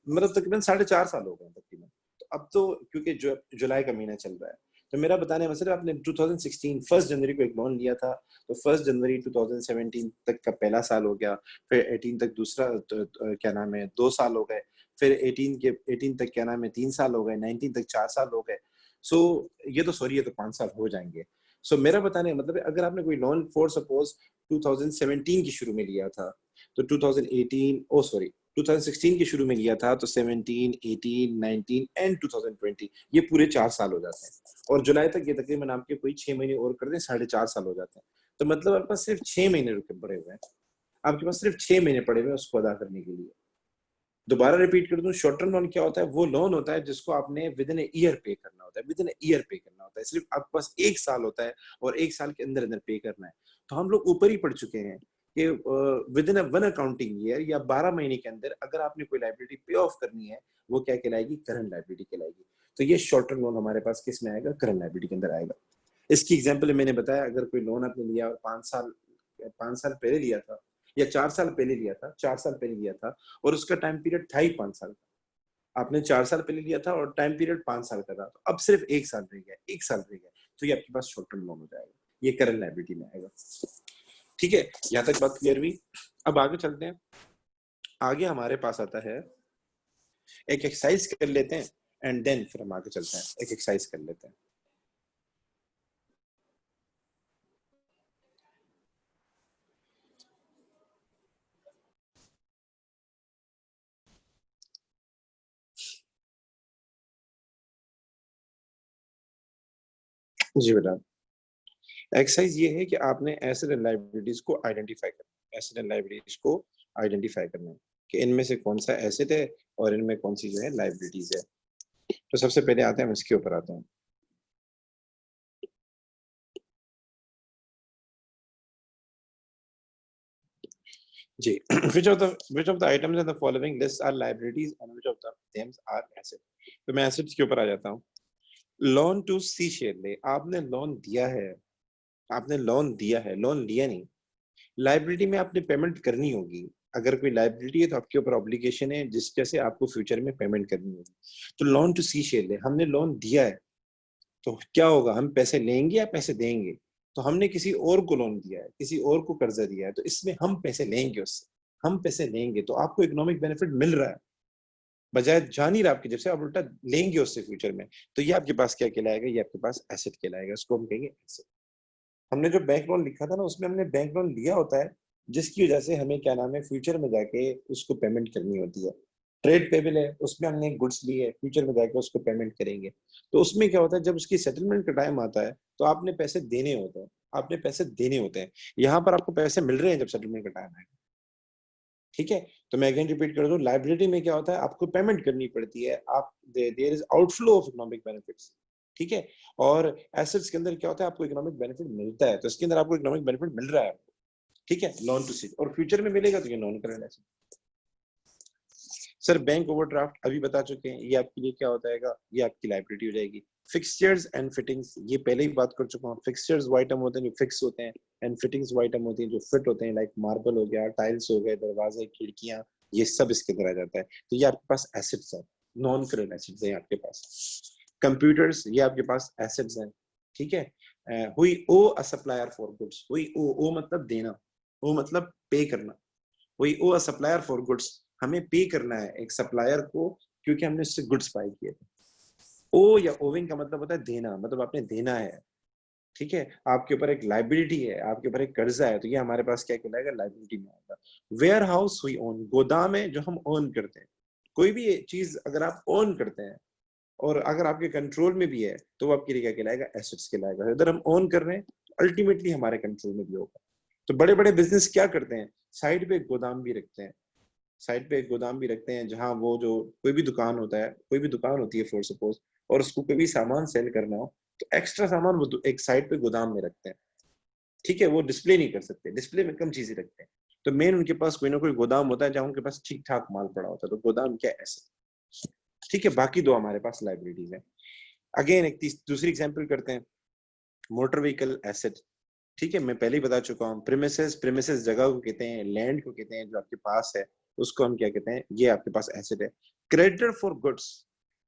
मतलब तकरीबन 4.5 साल हो गए तकरीबन। तो अब तो क्योंकि जुलाई का महीना चल रहा है, तो मेरा बताने का मतलब, आपने 2016 फर्स्ट जनवरी को एक लोन लिया था, तो फर्स्ट जनवरी 2017 तक का पहला साल हो गया, फिर 18 तक दूसरा क्या नाम है 2 साल हो गए, फिर 18 तक क्या नाम है 3 साल हो गए, 19 तक 4 साल हो गए। सो ये तो सॉरी, ये तो 5 साल हो जाएंगे। सो मेरा बताने का मतलब है, अगर आपने कोई लोन फॉर सपोज 2017 के शुरू में लिया था, तो 2018, ओ सॉरी 2016 के शुरू में लिया था, तो 17, 18, 19 एंड 2020, ये पूरे 4 साल हो जाते हैं। और जुलाई तक ये तकरीबन आपके कोई 6 महीने और कर दें, 4.5 साल हो जाते हैं। तो मतलब आपके पास सिर्फ 6 महीने रुके पड़े हुए हैं, आपके पास सिर्फ 6 महीने पड़े हुए हैं उसको अदा करने के लिए। दोबारा रिपीट कर दूं, शॉर्ट टर्म लोन क्या होता है? वो लोन होता है जिसको आपने विद इन ईयर पे करना होता है, विद इन ईयर पे करना होता है, सिर्फ आपके पास 1 साल होता है और 1 साल के अंदर अंदर पे करना है। तो हम लोग ऊपर ही पढ़ चुके हैं कि with in one accounting year या 12 महीने के अंदर अगर आपने कोई लाइबिलिटी पे ऑफ करनी है, वो क्या कहलाएगी? करंट लाइबिलिटी कहलाएगी। तो ये शॉर्ट टर्म लोन हमारे पास किस में आएगा, करंट लायबिलिटी के अंदर आएगा। इसकी एग्जांपल मैंने बताया, अगर कोई लोन आपने लिया और 5 साल पहले लिया था या 4 साल पहले लिया था, 4 साल पहले लिया था और उसका टाइम पीरियड था ही 5 साल का, आपने 4 साल पहले लिया था और टाइम पीरियड 5 साल का था, तो अब सिर्फ 1 साल रह गया, 1 साल रह गया, तो ये आपके पास शॉर्ट टर्म लोन हो जाएगा, ये करंट लायबिलिटी में आएगा। ठीक है, यहाँ तक बात क्लियर हुई। अब आगे चलते हैं, आगे हमारे पास आता है, एक एक्सरसाइज कर लेते हैं एंड देन फिर हम आगे चलते हैं, एक एक्सरसाइज कर लेते हैं। जी बेटा, एक्सरसाइज ये है कि आपने एसेट एंड लायबिलिटीज को आइडेंटिफाई करना है, एसेट एंड लायबिलिटीज को आइडेंटिफाई करना है कि इनमें से कौन सा एसेट है और इनमें कौन सी जो है लायबिलिटीज है। तो सबसे पहले आते हैं, हम इसके ऊपर आते हैं। जी which of the items in the following list are liabilities and which of the themes are asset। तो मैं एसेट्स के ऊपर आ जाता हूँ। लोन टू सी शेयर ले, आपने लोन दिया है, आपने लोन दिया है, लोन लिया नहीं। लाइबिलिटी में आपने पेमेंट करनी होगी, अगर कोई लाइबिलिटी है तो आपके ऊपर ऑब्लिगेशन है जिस जैसे आपको फ्यूचर में पेमेंट करनी होगी। तो लोन टू सी शेयर ले, हमने लोन दिया है, तो क्या होगा, हम पैसे लेंगे या पैसे देंगे। तो हमने किसी और को लोन दिया है, किसी और को कर्जा दिया है, तो इसमें हम पैसे लेंगे उससे, हम पैसे लेंगे, तो आपको इकोनॉमिक बेनिफिट मिल रहा है, बजाय जा नहीं रहा आपकी जब से, आप उल्टा लेंगे उससे फ्यूचर में। तो ये आपके पास क्या कहलाएगा, ये आपके पास एसेट कहलाएगा, उसको हम कहेंगे एसेट। हमने जो बैंक लोन लिखा था ना, उसमें हमने बैंक लोन लिया होता है जिसकी वजह से हमें क्या नाम है, फ्यूचर में जाके उसको पेमेंट करनी होती है। ट्रेड पेबल है, उसमें हमने गुड्स ली है, फ्यूचर में जाके उसको पेमेंट करेंगे। तो उसमें क्या होता है, जब उसकी सेटलमेंट का टाइम आता है तो आपने पैसे देने होते हैं, आपने पैसे देने होते हैं। यहाँ पर आपको पैसे मिल रहे हैं जब सेटलमेंट का टाइम आएगा। ठीक है, तो मैं अगेन रिपीट कर दूं, लाइबिलिटी में क्या होता है, आपको पेमेंट करनी पड़ती है, आप there is outflow of economic benefits. ठीक है, और एसेट्स के अंदर क्या होता है, आपको इकोनॉमिक बेनिफिट मिलता है, तो इसके अंदर आपको इकोनॉमिक बेनिफिट मिल रहा है। ठीक है, लोन टू सीट, और फ्यूचर में मिलेगा तो ये non current asset. Sir bank overdraft अभी बता चुके हैं, ये आपके लिए क्या होता है, ये आपकी लाइबिलिटी हो जाएगी। फिक्सचर्स एंड फिटिंग्स, ये पहले ही बात कर चुका हूँ। फिक्सचर्स वो आइटम होते हैं जो फिक्स होते हैं, एंड फिटिंग्स वो आइटम होती हैं जो फिट होते हैं, लाइक मार्बल हो गया, टाइल्स हो गए, दरवाजे, खिड़कियां, ये सब इसके अंदर आ जाता है। तो ये आपके पास एसेट्स है, नॉन करंट एसेट्स है आपके पास। कंप्यूटर्स, ये आपके पास एसेट्स हैं। ठीक है, हुई ओ अ सप्लायर फॉर गुड्स, हुई ओ मतलब देना, ओ मतलब पे करना, वही ओ सप्लायर फॉर गुड्स, हमें पे करना है एक सप्लायर को क्योंकि हमने उससे गुड्स बाय किए थे। ओ या ओविंग का मतलब होता है देना, मतलब आपने देना है। ठीक है, आपके ऊपर एक लाइबिलिटी है, आपके ऊपर एक कर्जा है, तो ये हमारे पास क्या कहलाएगा, लाइबिलिटी में आएगा। वेयर हाउस वी ओन, गोदाम है जो हम ओन करते हैं। कोई भी चीज अगर आप ओन करते हैं और अगर आपके कंट्रोल में भी है तो वो आपके लिए क्या कहलाएगा, एसेट्स कहलाएगा। अगर हम ओन कर रहे हैं तो अल्टीमेटली हमारे कंट्रोल में भी होगा। तो बड़े बड़े बिजनेस क्या करते हैं, साइड पे एक गोदाम भी रखते हैं, साइड पे एक गोदाम भी रखते हैं, जहां वो जो कोई भी दुकान होता है, कोई भी दुकान होती है फॉर सपोज, और उसको कोई भी सामान सेल करना हो तो एक्स्ट्रा सामान वो एक साइड पे गोदाम में रखते हैं। ठीक है, वो डिस्प्ले नहीं कर सकते, डिस्प्ले में कम चीजें रखते हैं, तो मेन उनके पास कोई ना कोई गोदाम होता है जहां उनके पास ठीक ठाक माल पड़ा होता है, तो गोदाम क्या ऐसे। ठीक है, बाकी दो हमारे पास लाइबिलिटीज है। अगेन एक दूसरी एग्जाम्पल करते हैं, मोटर व्हीकल एसेट। ठीक है, मैं पहले ही बता चुका हूँ, प्रीमिसेस, प्रीमिसेस जगह को कहते हैं, लैंड को कहते हैं जो आपके पास है, उसको हम क्या कहते हैं, ये आपके पास एसेट है। क्रेडिटर फॉर गुड्स,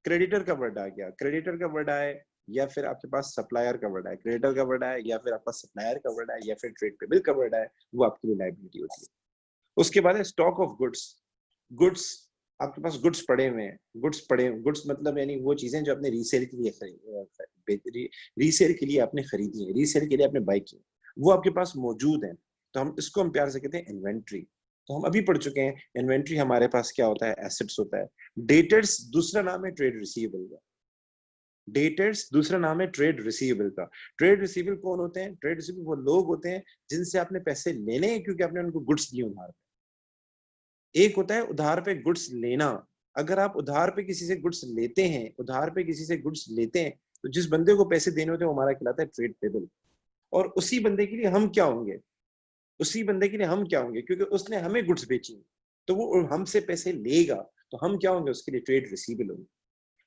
क्रेडिटर का वर्ड आ गया, क्रेडिटर का वर्ड आए या फिर आपके पास सप्लायर का वर्ड आए, क्रेडिटर का वर्ड आए या फिर आपके पास सप्लायर का वर्ड आए या फिर ट्रेड पेबल का वर्ड आए, वो आपके लिए लाइबिलिटी होती है। उसके बाद है स्टॉक ऑफ गुड्स। गुड्स, आपके पास गुड्स पड़े हुए हैं, गुड्स पड़े, गुड्स मतलब यानी वो चीजें जो आपने रीसेल के लिए रीसेल के लिए आपने खरीदी है, रीसेल के लिए आपने बाई की, वो आपके पास मौजूद है, तो हम इसको हम प्यार से कहते हैं इन्वेंट्री। तो हम अभी पढ़ चुके हैं, इन्वेंट्री हमारे पास क्या होता है, एसेट्स होता है। डेटर्स दूसरा नाम है ट्रेड रिसीवेबल का, डेटर्स दूसरा नाम है ट्रेड रिसीवेबल का। ट्रेड रिसीवेबल कौन होते हैं, ट्रेड रिसीवेबल वो लोग होते हैं जिनसे आपने पैसे लेने हैं क्योंकि आपने उनको गुड्स दिए उधार। एक होता है उधार पे गुड्स लेना, अगर आप उधार पे किसी से गुड्स लेते हैं, उधार पे किसी से गुड्स लेते हैं, तो जिस बंदे को पैसे देने होते हैं वो हमारा कहलाता है ट्रेड पेबल। और उसी बंदे के लिए हम क्या होंगे, उसी बंदे के लिए हम क्या होंगे, क्योंकि उसने हमें गुड्स बेची तो वो हमसे पैसे लेगा, तो हम क्या होंगे, उसके लिए ट्रेड रिसीवेबल होंगे।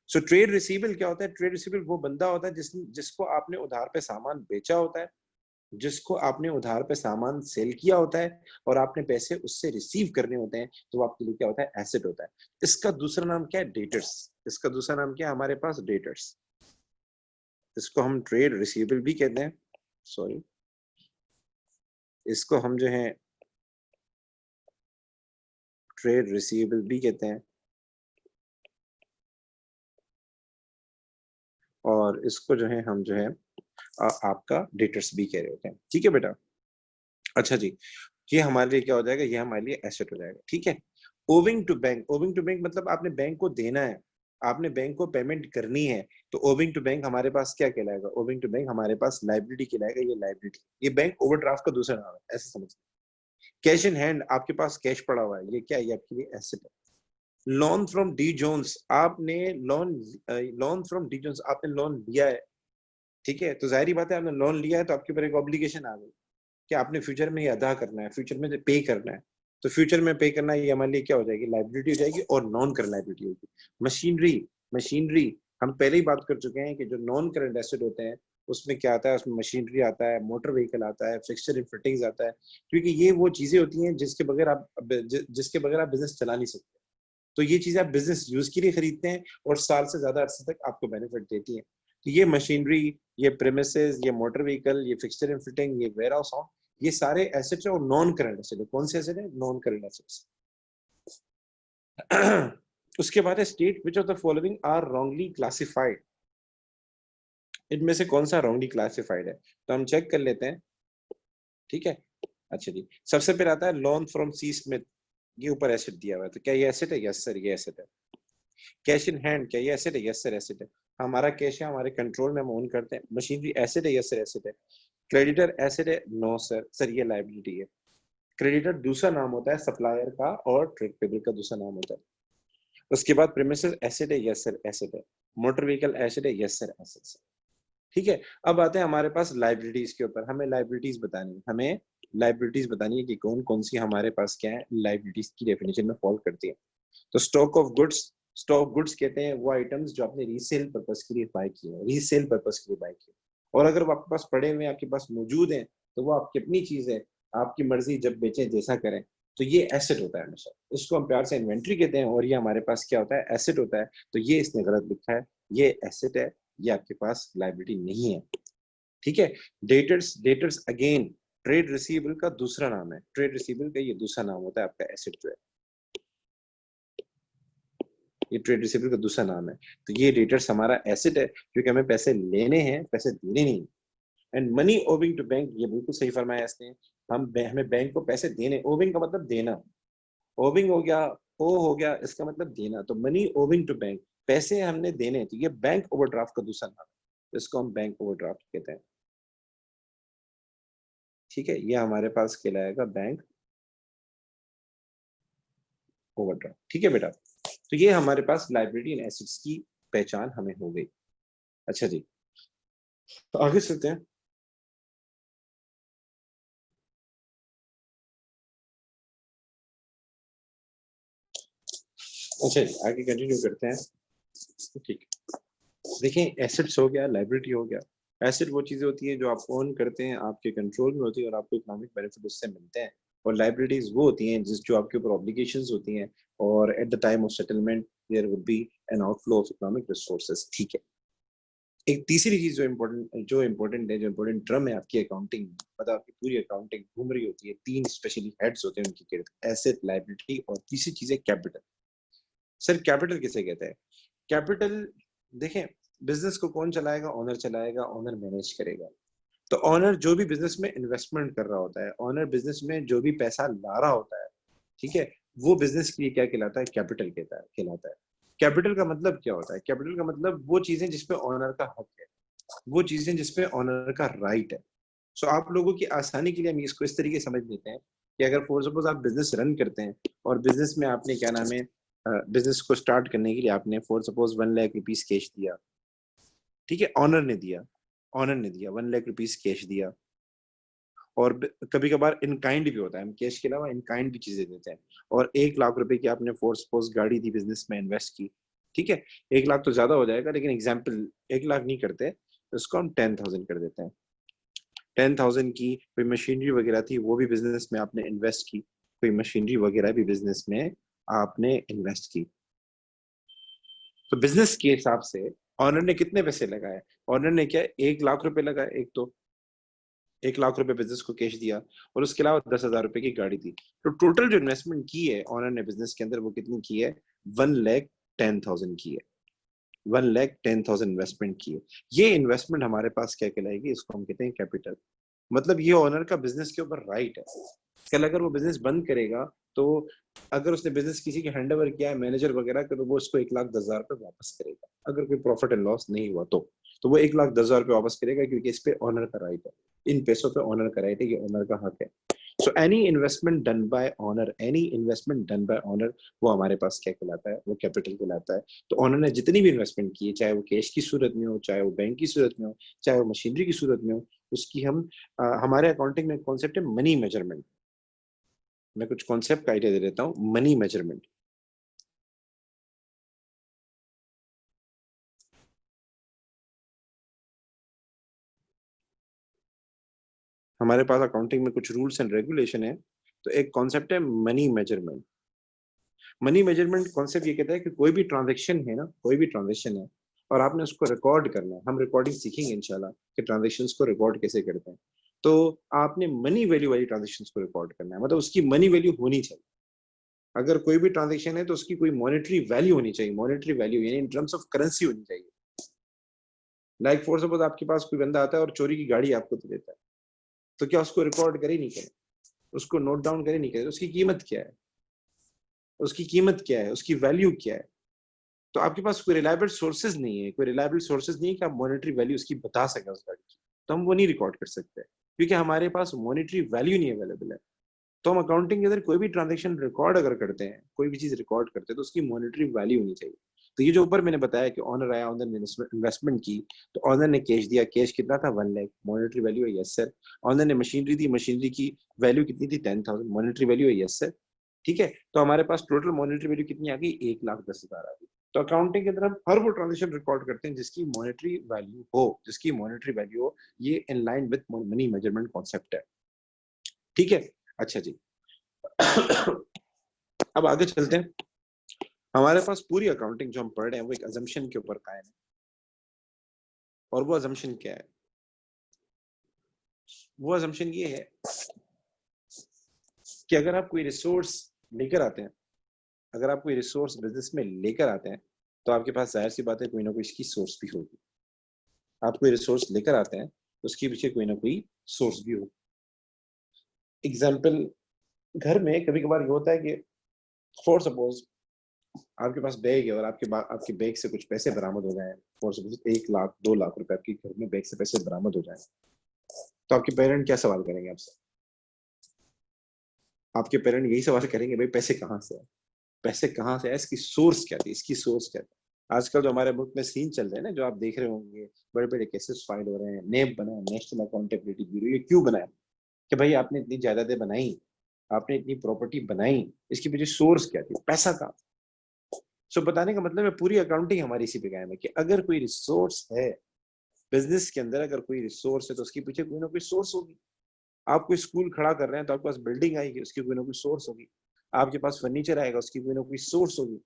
सो ट्रेड रिसीवेबल क्या होता है? ट्रेड रिसीवेबल वो बंदा होता है जिसको आपने उधार पे सामान बेचा होता है, जिसको आपने उधार पे सामान सेल किया होता है और आपने पैसे उससे रिसीव करने होते हैं, तो वो आपके लिए क्या होता है? एसेट होता है। इसका दूसरा नाम क्या है? डेटर्स। इसका दूसरा नाम क्या है हमारे पास? डेटर्स। इसको हम ट्रेड रिसीवेबल भी कहते हैं, सॉरी, इसको हम जो है ट्रेड रिसीवेबल भी कहते हैं, और इसको जो है हम जो है आपका डेटर्स भी कह रहे होते हैं। ठीक है बेटा? अच्छा जी, ये हमारे लिए क्या हो जाएगा? ये हमारे लिए एसेट हो जाएगा। ठीक है? Owing to bank, owing to bank मतलब आपने बैंक को देना है, आपने बैंक को पेमेंट करनी है, तो ओविंग टू बैंक हमारे पास क्या कहलाएगा? ओविंग टू बैंक हमारे पास लाइबिलिटी कहलाएगा। ये लाइबिलिटी, ये बैंक ओवरड्राफ्ट का दूसरा नाम है, ऐसे समझ। कैश इन हैंड, आपके पास कैश पड़ा हुआ है, ये क्या है? ये आपके लिए एसेट है। लोन फ्रॉम डी जोन्स, आपने loan loan from D Jones, आपने लोन लिया है। ठीक है? तो जाहिर बात है, आपने लोन लिया है तो आपके ऊपर एक ऑब्लिगेशन आ गई कि आपने फ्यूचर में ये अदा करना है, फ्यूचर में पे करना है। तो फ्यूचर में पे करना, ये हमारे लिए क्या हो जाएगी? लाइबिलिटी हो जाएगी, और नॉन करंट लाइबिलिटी होगी। मशीनरी, मशीनरी हम पहले ही बात कर चुके हैं कि जो नॉन करंट एसेट होते हैं उसमें क्या आता है? उसमें मशीनरी आता है, मोटर व्हीकल आता है, फिक्सचर एंड फिटिंग्स आता है, क्योंकि ये वो चीजें होती हैं जिसके बगैर आप बिजनेस चला नहीं सकते। तो ये चीजें आप बिजनेस यूज के लिए खरीदते हैं और साल से ज्यादा अरसे तक आपको बेनिफिट देती है। तो ये मशीनरी, ये प्रेमिसेस, ये मोटर व्हीकल, ये फिक्सचर एंड फिटिंग, ये वेयर हाउस, ये सारे एसेट्स है और नॉन करंट एसेट है। कौन से एसेट है? Non current assets. उसके बाद है state which of the following are wrongly classified, इनमें से कौन सा रॉन्गली क्लासिफाइड है? तो हम चेक कर लेते हैं। ठीक है? अच्छा जी, सबसे पहले आता है लोन फ्रॉम सी स्मिथ, ये ऊपर एसेट दिया हुआ है, तो क्या ये एसेट है? यस सर, ये एसेट है। कैश इन हैंड, क्या ये एसेट है? यस सर, एसेट है। हमारा कैश है, हमारे कंट्रोल में हम ओन करते हैं। मशीनरी एसेट है? यस सर, एसेट है। क्रेडिटर एसेट है? नो सर, सर ये लायबिलिटी है। क्रेडिटर दूसरा नाम होता है सप्लायर का, और ट्रेड पेबल का दूसरा नाम होता है। उसके बाद प्रीमिसेस एसेट है? यस सर, एसेट है। मोटर व्हीकल एसेट है? यस सर, एसेट है। ठीक है? अब आते हैं हमारे पास लाइबिलिटीज के ऊपर। हमें लाइबिलिटीज बतानी है, हमें लाइबिलिटीज बतानी है कि कौन कौन सी हमारे पास क्या है, लाइबिलिटीज की डेफिनेशन में फॉल करती है। तो stock of goods, stock goods कहते हैं वो आइटम्स जो आपने रीसेल पर्पस के लिए बाय किए हैं, रीसेल पर्पस के लिए बाय किए, और अगर वो आपके पास पड़े हुए, आपके पास मौजूद हैं, तो वो आपकी अपनी चीज है, आपकी मर्जी, जब बेचें जैसा करें, तो ये एसेट होता है हमेशा। इसको हम प्यार से इन्वेंट्री कहते हैं, और ये हमारे पास क्या होता है? एसेट होता है। तो ये इसने गलत लिखा है, ये एसेट है, ये आपके पास लाइबिलिटी नहीं है। ठीक है? Debtors, debtors again trade receivable का दूसरा नाम है, ट्रेड रिसीवेबल का ये दूसरा नाम होता है आपका एसेट जो है, ये ट्रेड रिसीवेबल का दूसरा नाम है। तो ये डेटर्स हमारा एसेट है, क्योंकि हमें पैसे लेने हैं, पैसे देने नहीं। And money owing to bank, ये बिल्कुल सही फरमाया इसने। हमें बैंक को पैसे देने, ओविंग का मतलब देना, ओविंग हो गया, ओ हो गया, इसका मतलब देना। तो मनी ओविंग टू बैंक, पैसे हमने देने, तो ये बैंक ओवरड्राफ्ट का दूसरा नाम है, इसको हम बैंक ओवरड्राफ्ट कहते हैं। ठीक है? ये हमारे पास कहलाएगा बैंक ओवरड्राफ्ट। ठीक है बेटा? तो ये हमारे पास लाइबिलिटी एंड एसेट्स की पहचान हमें हो गई। अच्छा जी, तो आगे चलते हैं। अच्छा जी, आगे कंटिन्यू करते हैं। ठीक है, देखिए एसेट्स हो गया, लाइबिलिटी हो गया। एसेट वो चीजें होती है जो आप ओन करते हैं, आपके कंट्रोल में होती है, और आपको इकोनॉमिक बेनिफिट उससे मिलते हैं। और लाइबिलिटीज वो होती हैं जो आपके ऊपर ऑब्लिगेशंस होती हैं, और at the time of settlement there would be an outflow of economic resources. ठीक है? एक तीसरी चीज जो इम्पोर्टेंट ड्रम है आपकी अकाउंटिंग, मतलब आपकी पूरी अकाउंटिंग घूम रही होती है, तीन स्पेशली हेड्स होते हैं उनकी, एसेट, लाइबिलिटी, और तीसरी चीज है कैपिटल। सर कैपिटल किसे कहते हैं? कैपिटल, देखें, बिजनेस को कौन चलाएगा? ओनर चलाएगा, ओनर मैनेज करेगा। तो ओनर जो भी बिजनेस में इन्वेस्टमेंट कर रहा होता है, ओनर बिजनेस में जो भी पैसा ला रहा होता है, ठीक है, वो बिजनेस के लिए क्या कहलाता है? कैपिटल कहलाता है। कैपिटल का मतलब क्या होता है? कैपिटल का मतलब वो चीजें जिसपे ओनर का हक है, वो चीजें जिसपे ऑनर का राइट है। सो आप लोगों की आसानी के लिए हम इसको इस तरीके समझ लेते हैं कि अगर फॉर सपोज आप बिजनेस रन करते हैं, और बिजनेस में आपने क्या नाम है, बिजनेस को स्टार्ट करने के लिए आपने for suppose 1 lakh rupees cash दिया। ठीक है? ऑनर ने दिया, ऑनर ने दिया 1 लाख रुपीज कैश दिया। और कभी कभार इन काइंड भी होता है, हम कैश के अलावा इन काइंड भी चीजें देते हैं। और 1 लाख रुपए की आपने फॉर सपोज गाड़ी दी, बिजनेस में इन्वेस्ट की। ठीक है, 1 लाख तो ज्यादा हो जाएगा, लेकिन एग्जाम्पल 1 लाख नहीं करते, इसको हम 10,000 कर देते हैं। 10,000 की कोई मशीनरी वगैरह थी, वो भी बिजनेस में आपने इन्वेस्ट की, कोई मशीनरी वगैरह भी बिजनेस में आपने इन्वेस्ट की। तो बिजनेस के हिसाब से ऑनर ने कितने पैसे लगाए? ऑनर ने क्या 1 लाख रुपए लगाए, एक तो 1 लाख रुपए बिजनेस को कैश दिया, और उसके अलावा 10,000 रुपए की गाड़ी दी। तो टोटल जो इन्वेस्टमेंट की है ऑनर ने बिजनेस के अंदर, वो कितनी की है? 1,10,000 की है। 1,10,000 इन्वेस्टमेंट की है। ये इन्वेस्टमेंट हमारे पास क्या कहलाएगी? इसको हम कहते हैं कैपिटल। मतलब ये ओनर का बिजनेस के ऊपर राइट है। कल अगर वो बिजनेस बंद करेगा, तो अगर उसने बिजनेस किसी के हैंड ओवर किया है, मैनेजर वगैरह, तो वो उसको 1,10,000 रुपए वापस करेगा। अगर कोई प्रॉफिट एंड लॉस नहीं हुआ तो वो 1,10,000 रुपए वापस करेगा, क्योंकि इस पे ऑनर का राइट है। इन पैसों पे ऑनर का राइट है, ये ऑनर का हक है। So any investment done by honour, any investment done by honour, वो हमारे पास क्या कहलाता है? वो कैपिटल कहलाता है। तो ऑनर ने जितनी भी इन्वेस्टमेंट की है, चाहे वो कैश की सूरत में हो, चाहे वो बैंक की सूरत में हो, चाहे वो मशीनरी की सूरत में हो, उसकी हम हमारे अकाउंटिंग में कॉन्सेप्ट है मनी मेजरमेंट। मैं कुछ कॉन्सेप्ट का आइडिया दे देता हूँ। मनी मेजरमेंट, हमारे पास अकाउंटिंग में कुछ रूल्स एंड रेगुलेशन है। तो एक कॉन्सेप्ट है money measurement. Money measurement concept ये कहता है कि कोई भी ट्रांजेक्शन है ना, कोई भी ट्रांजेक्शन है, और आपने उसको रिकॉर्ड करना है। हम रिकॉर्डिंग सीखेंगे इंशाल्लाह कि ट्रांजेक्शन्स को रिकॉर्ड कैसे करते हैं। तो आपने मनी वैल्यू वाली ट्रांजेक्शन्स को रिकॉर्ड करना है, मतलब उसकी मनी वैल्यू होनी चाहिए। अगर कोई भी ट्रांजेक्शन है तो उसकी कोई मॉनेटरी वैल्यू होनी चाहिए। मॉनेटरी वैल्यू यानी इन टर्म्स ऑफ करेंसी होनी चाहिए। लाइक फॉर सपोज आपके पास कोई बंदा आता है और चोरी की गाड़ी आपको दे देता है, तो क्या उसको रिकॉर्ड करे? नहीं करे। उसको नोट डाउन करे? नहीं करे। उसकी कीमत क्या है? उसकी कीमत क्या है? उसकी वैल्यू क्या है? तो आपके पास कोई रिलायबल सोर्सेज नहीं है, कोई रिलायबल सोर्सेज नहीं है कि आप मॉनेटरी वैल्यू उसकी बता सकें उस गाड़ी की। तो हम वो नहीं रिकॉर्ड कर सकते, क्योंकि हमारे पास मॉनेटरी वैल्यू नहीं अवेलेबल है। तो हम अकाउंटिंग के अंदर कोई भी ट्रांजेक्शन रिकॉर्ड अगर करते हैं, कोई भी चीज रिकॉर्ड करते हैं, तो उसकी मॉनेटरी वैल्यू होनी चाहिए। तो ये जो ऊपर मैंने बताया कि ऑनर आया, ऑनर ने इन्वेस्टमेंट की, तो ऑनर ने कैश दिया। कैश कितना था? 1 लाख। मॉनेटरी वैल्यू है यस सर। ऑनर ने मशीनरी दी, मशीनरी की वैल्यू कितनी थी? 10,000। मॉनेटरी वैल्यू है यस सर। ठीक है, तो हमारे पास टोटल मॉनेटरी वैल्यू कितनी आ गई? 1,10,000 आ गई। तो अकाउंटिंग के अंदर हम हर वो ट्रांजेक्शन रिकॉर्ड करते हैं जिसकी मॉनेटरी वैल्यू हो, जिसकी मॉनेटरी वैल्यू हो। ये in line with money measurement concept है। ठीक है, अच्छा जी। अब आगे चलते हैं। हमारे पास पूरी अकाउंटिंग जो हम पढ़ रहे हैं वो एक अजम्पशन के ऊपर कायम है। और वो अजम्पशन क्या है? वो अजम्पशन ये है कि अगर आप कोई रिसोर्स लेकर आते हैं, अगर आप कोई रिसोर्स बिजनेस में लेकर आते हैं, तो आपके पास जाहिर सी बात है कोई ना कोई इसकी सोर्स भी होगी। आप कोई रिसोर्स लेकर आते हैं तो उसके पीछे कोई ना कोई सोर्स भी हो। एग्जाम्पल, घर में कभी कभार ये होता है कि फॉर सपोज आपके पास बैग है और आपके बैग से कुछ पैसे बरामद हो जाए। फॉर सपोज 1 लाख 2 लाख रुपए आपके घर में बैग से पैसे बरामद हो जाए, तो आपके पेरेंट क्या सवाल करेंगे आपसे? आपके पेरेंट यही सवाल करेंगे, भाई पैसे कहाँ से है? पैसे कहाँ से है? इसकी सोर्स क्या थी? इसकी सोर्स क्या थी? आजकल जो हमारे मुल्क में सीन चल रहे हैं ना, जो आप देख रहे होंगे, बड़े बड़े केसेस फाइल हो रहे हैं। नेब बना है, नेशनल अकाउंटेबिलिटी ब्यूरो। ये क्यों बना है? कि भाई आपने इतनी जायदादें बनाई, आपने इतनी प्रॉपर्टी बनाई, इसके पीछे सोर्स क्या थी? पैसा का। सो बताने का मतलब है पूरी अकाउंटिंग हमारी इसी पे कायम है कि अगर कोई रिसोर्स है बिजनेस के अंदर, अगर कोई रिसोर्स है तो उसके पीछे कोई ना कोई सोर्स होगी। आप कोई स्कूल खड़ा कर रहे हैं तो आपके पास बिल्डिंग आएगी, उसकी कोई ना कोई सोर्स होगी। आपके पास फर्नीचर आएगा, उसकी कोई ना कोई सोर्स होगी।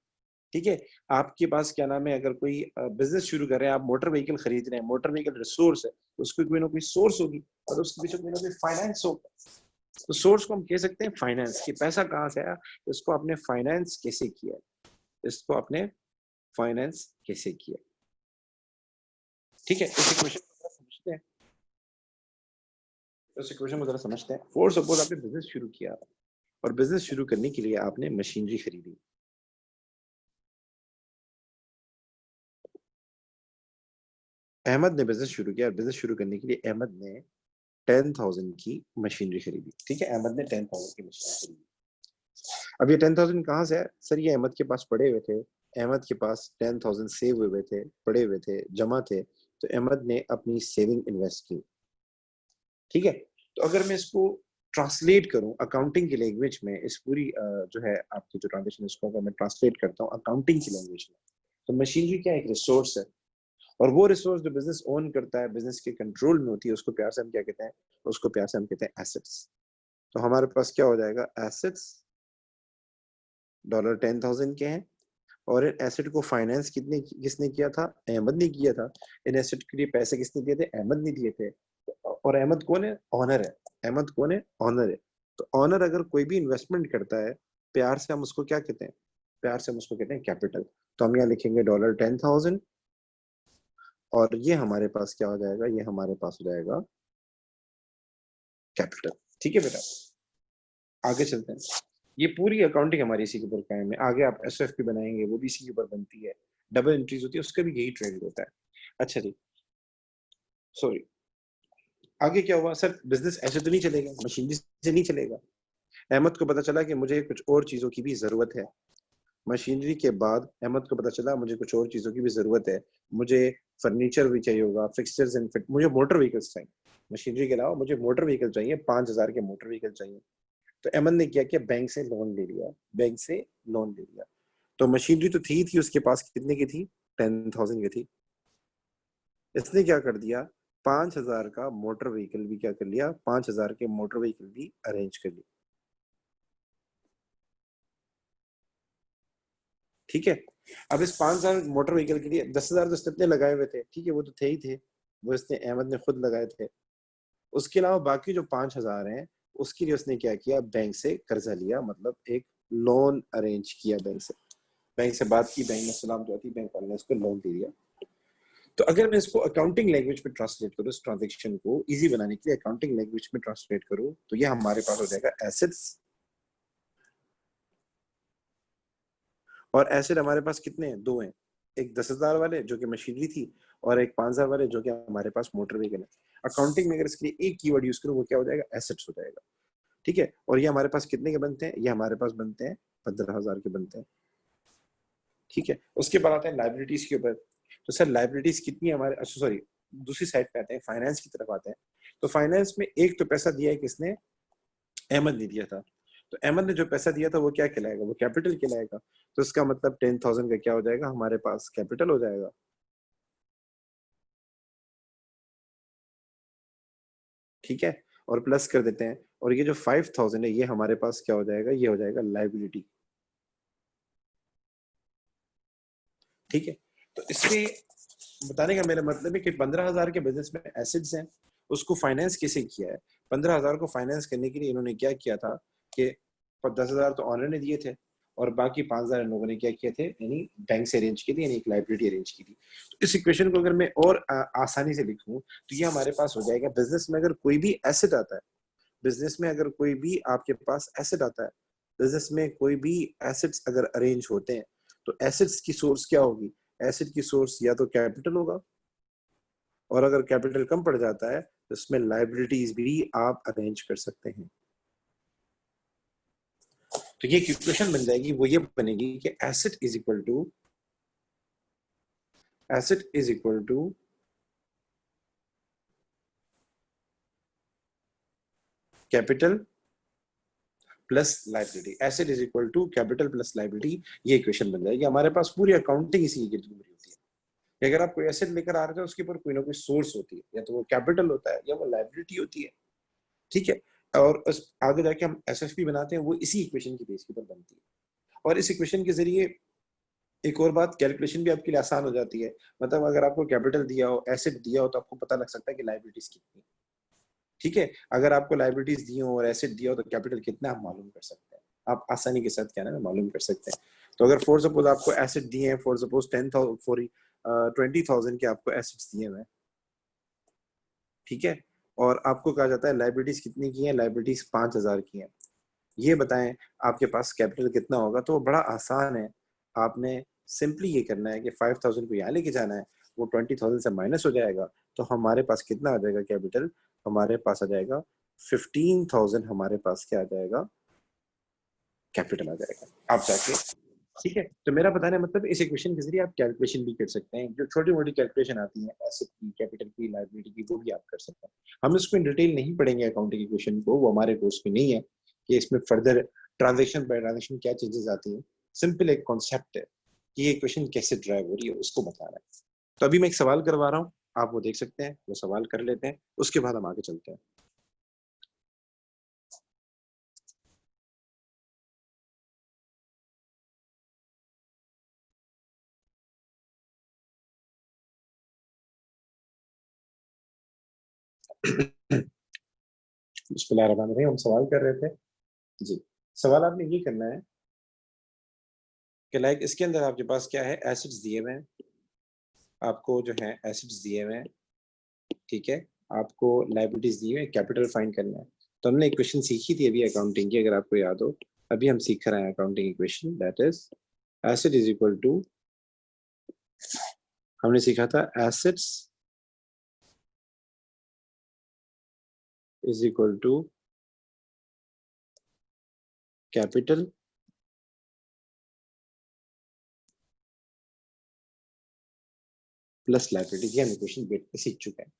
ठीक है, आपके पास क्या नाम है, अगर कोई बिजनेस शुरू कर रहे हैं, आप मोटर व्हीकल खरीद रहे हैं, मोटर व्हीकल रिसोर्स है, तो उसकी कोई ना कोई सोर्स होगी, और उसके पीछे कोई ना कोई फाइनेंस होगा। तो सोर्स को हम कह सकते हैं फाइनेंस। कि पैसा कहाँ से आया, इसको आपने फाइनेंस कैसे किया, इसको आपने फाइनेंस कैसे किया। ठीक है, इस इक्वेशन को समझते हैं। इस इक्वेशन को जरा समझते हैं। फॉर सपोज आपने बिजनेस शुरू किया, और बिजनेस शुरू करने के लिए आपने मशीनरी खरीदी। अहमद ने बिजनेस शुरू किया, और बिजनेस शुरू करने के लिए अहमद ने 10,000 की मशीनरी खरीदी। ठीक है, अहमद ने 10,000 की मशीनरी खरीदी। अब ये 10,000 कहाँ से है सर? ये अहमद के पास पड़े हुए थे। अहमद के पास 10,000 सेव हुए थे, पड़े हुए थे, जमा थे। तो अहमद ने अपनी सेविंग इन्वेस्ट की। ठीक है, तो अगर मैं इसको ट्रांसलेट करूं अकाउंटिंग की लैंग्वेज में, इस पूरी जो है आपकी जो ट्रांजेक्शन, इसको अगर मैं ट्रांसलेट करता हूं अकाउंटिंग की लैंग्वेज में, तो मशीनरी क्या है? एक रिसोर्स है, और वो रिसोर्स जो बिजनेस ओन करता है, बिजनेस के कंट्रोल में होती है, उसको प्यार से हम क्या कहते हैं? उसको प्यार से हम कहते हैं एसेट्स। तो हमारे पास क्या हो जाएगा? एसेट्स $10,000 के हैं, और इन एसेट को फाइनेंस किसने किया था? अहमद ने किया था। इन एसेट के लिए पैसे किसने दिए थे? अहमद ने दिए थे। और अहमद कौन है? ऑनर है। अहमद कौन है? ऑनर है। तो ऑनर अगर कोई भी इन्वेस्टमेंट करता है, प्यार से हम उसको क्या कहते हैं? प्यार से हम उसको कहते हैं कैपिटल। तो हम यहाँ लिखेंगे $10,000, और ये हमारे पास क्या हो जाएगा? ये हमारे पास हो जाएगा कैपिटल। ठीक है बेटा, आगे चलते हैं। ये पूरी अकाउंटिंग हमारी इसी के ऊपर कायम है। आगे आप एसएफपी बनाएंगे, वो भी इसी के ऊपर बनती है। डबल एंट्रीज होती है, उसका भी यही ट्रेंड होता है। अच्छा जी, सॉरी, आगे क्या हुआ? सर बिजनेस ऐसे तो नहीं चलेगा, मशीनरी से नहीं चलेगा। अहमद को पता चला कि मुझे कुछ और चीजों की भी जरूरत है। मशीनरी के बाद अहमद को पता चला मुझे कुछ और चीजों की भी जरूरत है। मुझे फर्नीचर भी चाहिए होगा, फिक्सचर्स एंड फिट, मुझे मोटर व्हीकल्स चाहिए। मशीनरी के अलावा मुझे मोटर व्हीकल चाहिए, 5,000 के मोटर व्हीकल चाहिए। तो अहमद ने क्या किया? बैंक से लोन ले लिया। बैंक से लोन ले लिया। तो मशीनरी तो थी उसके पास, कितने की थी? 10,000 की थी। इसने क्या कर दिया? 5,000 का मोटर व्हीकल भी क्या कर लिया? 5,000 के मोटर व्हीकल भी अरेंज कर लिए। ठीक है। अब इस 5,000 मोटर व्हीकल के लिए 10,000 तो इसने अपने लगाए हुए थे, ठीक है, वो तो थे ही थे, वो इसने अहमद ने खुद लगाए थे। उसके अलावा बाकी जो 5,000 हैं, उसके लिए उसने क्या किया? बैंक से कर्जा लिया, मतलब एक लोन अरेंज किया बैंक से। बैंक से बात की, बैंक ने सलाम दुआ दी, बैंक वाले ने उसको लोन दे दिया। तो अगर मैं इसको अकाउंटिंग लैंग्वेज में ट्रांसलेट करूँ, इस ट्रांजेक्शन को इजी बनाने के लिए अकाउंटिंग लैंग्वेज में ट्रांसलेट करूँ, तो ये हमारे पास हो जाएगा एसेट्स। और एसेट हमारे पास कितने हैं? दो हैं। एक 10,000 वाले जो कि मशीनरी थी, और एक 5,000 वाले जो कि हमारे पास मोटर व्हीकल है। अकाउंटिंग में अगर इसके लिए एक कीवर्ड यूज करूँ, वो क्या हो जाएगा? एसेट्स हो जाएगा। ठीक है। और ये हमारे पास कितने के बनते हैं? ये हमारे पास बनते हैं 15,000 के बनते हैं। ठीक है। उसके बाद आते हैं लाइबिलिटीज के ऊपर। तो सर लाइबिलिटीज कितनी है हमारे? अच्छा सॉरी, दूसरी साइड पे आते हैं, फाइनेंस की तरफ आते हैं। तो फाइनेंस में एक तो पैसा दिया है किसने? अहमद ने दिया था। तो अहमद ने जो पैसा दिया था वो क्या कहलाएगा? वो कैपिटल कहलाएगा। तो इसका मतलब 10,000 का क्या हो जाएगा? हमारे पास कैपिटल हो जाएगा। ठीक है। और प्लस कर देते हैं, और ये जो 5,000 है, ये हमारे पास क्या हो जाएगा? ये हो जाएगा लाइबिलिटी। ठीक है। तो इससे बताने का मेरा मतलब है कि 15,000 के बिजनेस में एसेट्स हैं, उसको फाइनेंस कैसे किया है? 15,000 को फाइनेंस करने के लिए इन्होंने क्या किया था कि 10,000 तो ऑनर ने दिए थे, और बाकी 5,000 इन लोगों ने क्या किए थे? यानी बैंक से अरेंज की थी, यानी एक लाइबिलिटी अरेंज की थी। तो इस इक्वेशन को अगर मैं और आसानी से लिखूं, तो ये हमारे पास हो जाएगा, बिजनेस में अगर कोई भी एसेट आता है, बिजनेस में अगर कोई भी आपके पास एसेट आता है, बिजनेस में कोई भी एसेट्स अगर अरेंज होते हैं, तो एसेट्स की सोर्स क्या होगी? एसेट की सोर्स या तो कैपिटल होगा, और अगर कैपिटल कम पड़ जाता है तो इसमें लाइबिलिटीज भी आप अरेंज कर सकते हैं। तो ये इक्वेशन बन जाएगी, वो ये बनेगी कि asset is equal to capital plus liability. Asset is equal to capital plus liability, ये इक्वेशन बन जाएगी। हमारे पास पूरी अकाउंटिंग इसी की होती है कि अगर आप कोई एसेट लेकर आ रहे हो, उसके ऊपर कोई ना कोई सोर्स होती है, या तो वो कैपिटल होता है या वो लाइबिलिटी होती है। ठीक है। और उस आगे जाके हम एसएफपी बनाते हैं, वो इसी इक्वेशन की बेस के ऊपर बनती है। और इस इक्वेशन के जरिए एक और बात, कैलकुलेशन भी आपके लिए आसान हो जाती है। मतलब अगर आपको कैपिटल दिया हो, एसेट दिया हो, तो आपको पता लग सकता है कि लाइबिलिटीज कितनी है। ठीक है। अगर आपको लाइबिलिटीज दी हो और एसेट दिया हो, तो कैपिटल कितना आप मालूम कर सकते हैं, आप आसानी के साथ क्या ना मालूम कर सकते हैं। तो अगर फॉर सपोज आपको एसेट दिए हैं, फॉर सपोज 10,000 फॉर 20,000 के आपको एसेट्स दिए हुए हैं, ठीक है, और आपको कहा जाता है लाइबिलिटीज कितनी की है? लाइबिलिटीज 5,000 की है। ये बताएं आपके पास कैपिटल कितना होगा? तो बड़ा आसान है, आपने सिंपली ये करना है कि 5,000 को यहाँ लेके जाना है, वो 20,000 से माइनस हो जाएगा, तो हमारे पास कितना आ जाएगा कैपिटल? हमारे पास आ जाएगा 15,000, हमारे पास क्या आ जाएगा? कैपिटल आ जाएगा। आप जाके, ठीक है। तो मेरा बताने का मतलब, इस इक्वेशन के जरिए आप कैलकुलेशन भी कर सकते हैं, जो छोटी मोटी कैलकुलेशन आती है एसेट की, कैपिटल की, लायबिलिटी की, वो भी आप कर सकते हैं। हम इसको इन डिटेल नहीं पढ़ेंगे अकाउंटिंग इक्वेशन को, वो हमारे कोर्स में नहीं है कि इसमें फर्दर ट्रांजेक्शन बाय ट्रांजेक्शन क्या चेंजेस आती हैं। सिंपल एक कॉन्सेप्ट है, कि ये इक्वेशन कैसे ड्राइव हो रही है उसको बताना है। तो अभी मैं एक सवाल करवा रहा हूँ, आप वो देख सकते हैं, वो सवाल कर लेते हैं, उसके बाद हम आगे चलते हैं। बिस्मिल्लाहिर्रहमानिर्रहीम, हम सवाल कर रहे थे जी। सवाल आपने ये करना है कि लाइक इसके अंदर आपके पास क्या है, एसिड्स दिए हुए हैं, आपको जो है एसिड्स दिए हुए हैं, ठीक है, आपको लायबिलिटीज दी हुई है, कैपिटल फाइंड करना है। तो हमने इक्वेशन सीखी थी अभी अकाउंटिंग की, अगर आपको याद हो। अभी हम सीख रहे हैं accounting equation, that is asset is equal to, हमने सीखा था assets is equal to capital plus liabilities. ये हम इक्वेशन बेट पे सीख चुके हैं।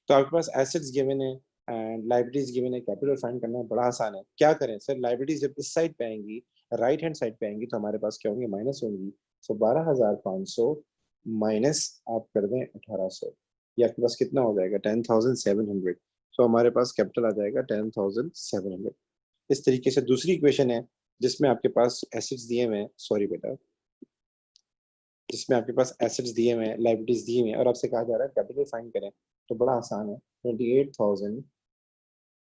तो आपके पास एसेट्स गिवन है एंड लायबिलिटीज गिवन है, कैपिटल फाइंड करना है, बड़ा आसान है। क्या करें सर, लायबिलिटीज जब इस साइड पे आएंगी, राइट हैंड साइड पे आएंगी, तो हमारे पास क्या होंगे, माइनस होंगी। सो 12,500 माइनस आप कर दें 1,800, ये आपके पास कितना हो जाएगा, 10,700। सो हमारे पास कैपिटल आ जाएगा 10,700। इस तरीके से दूसरी इक्वेशन है जिसमें आपके पास एसेट्स दिए हुए हैं, सॉरी बेटा, जिसमें आपके पास एसेट्स दिए हुए हैं, लायबिलिटीज दी हुई हैं, और आपसे कहा जा रहा है कैपिटल फाइंड करें। तो बड़ा आसान है, 28,000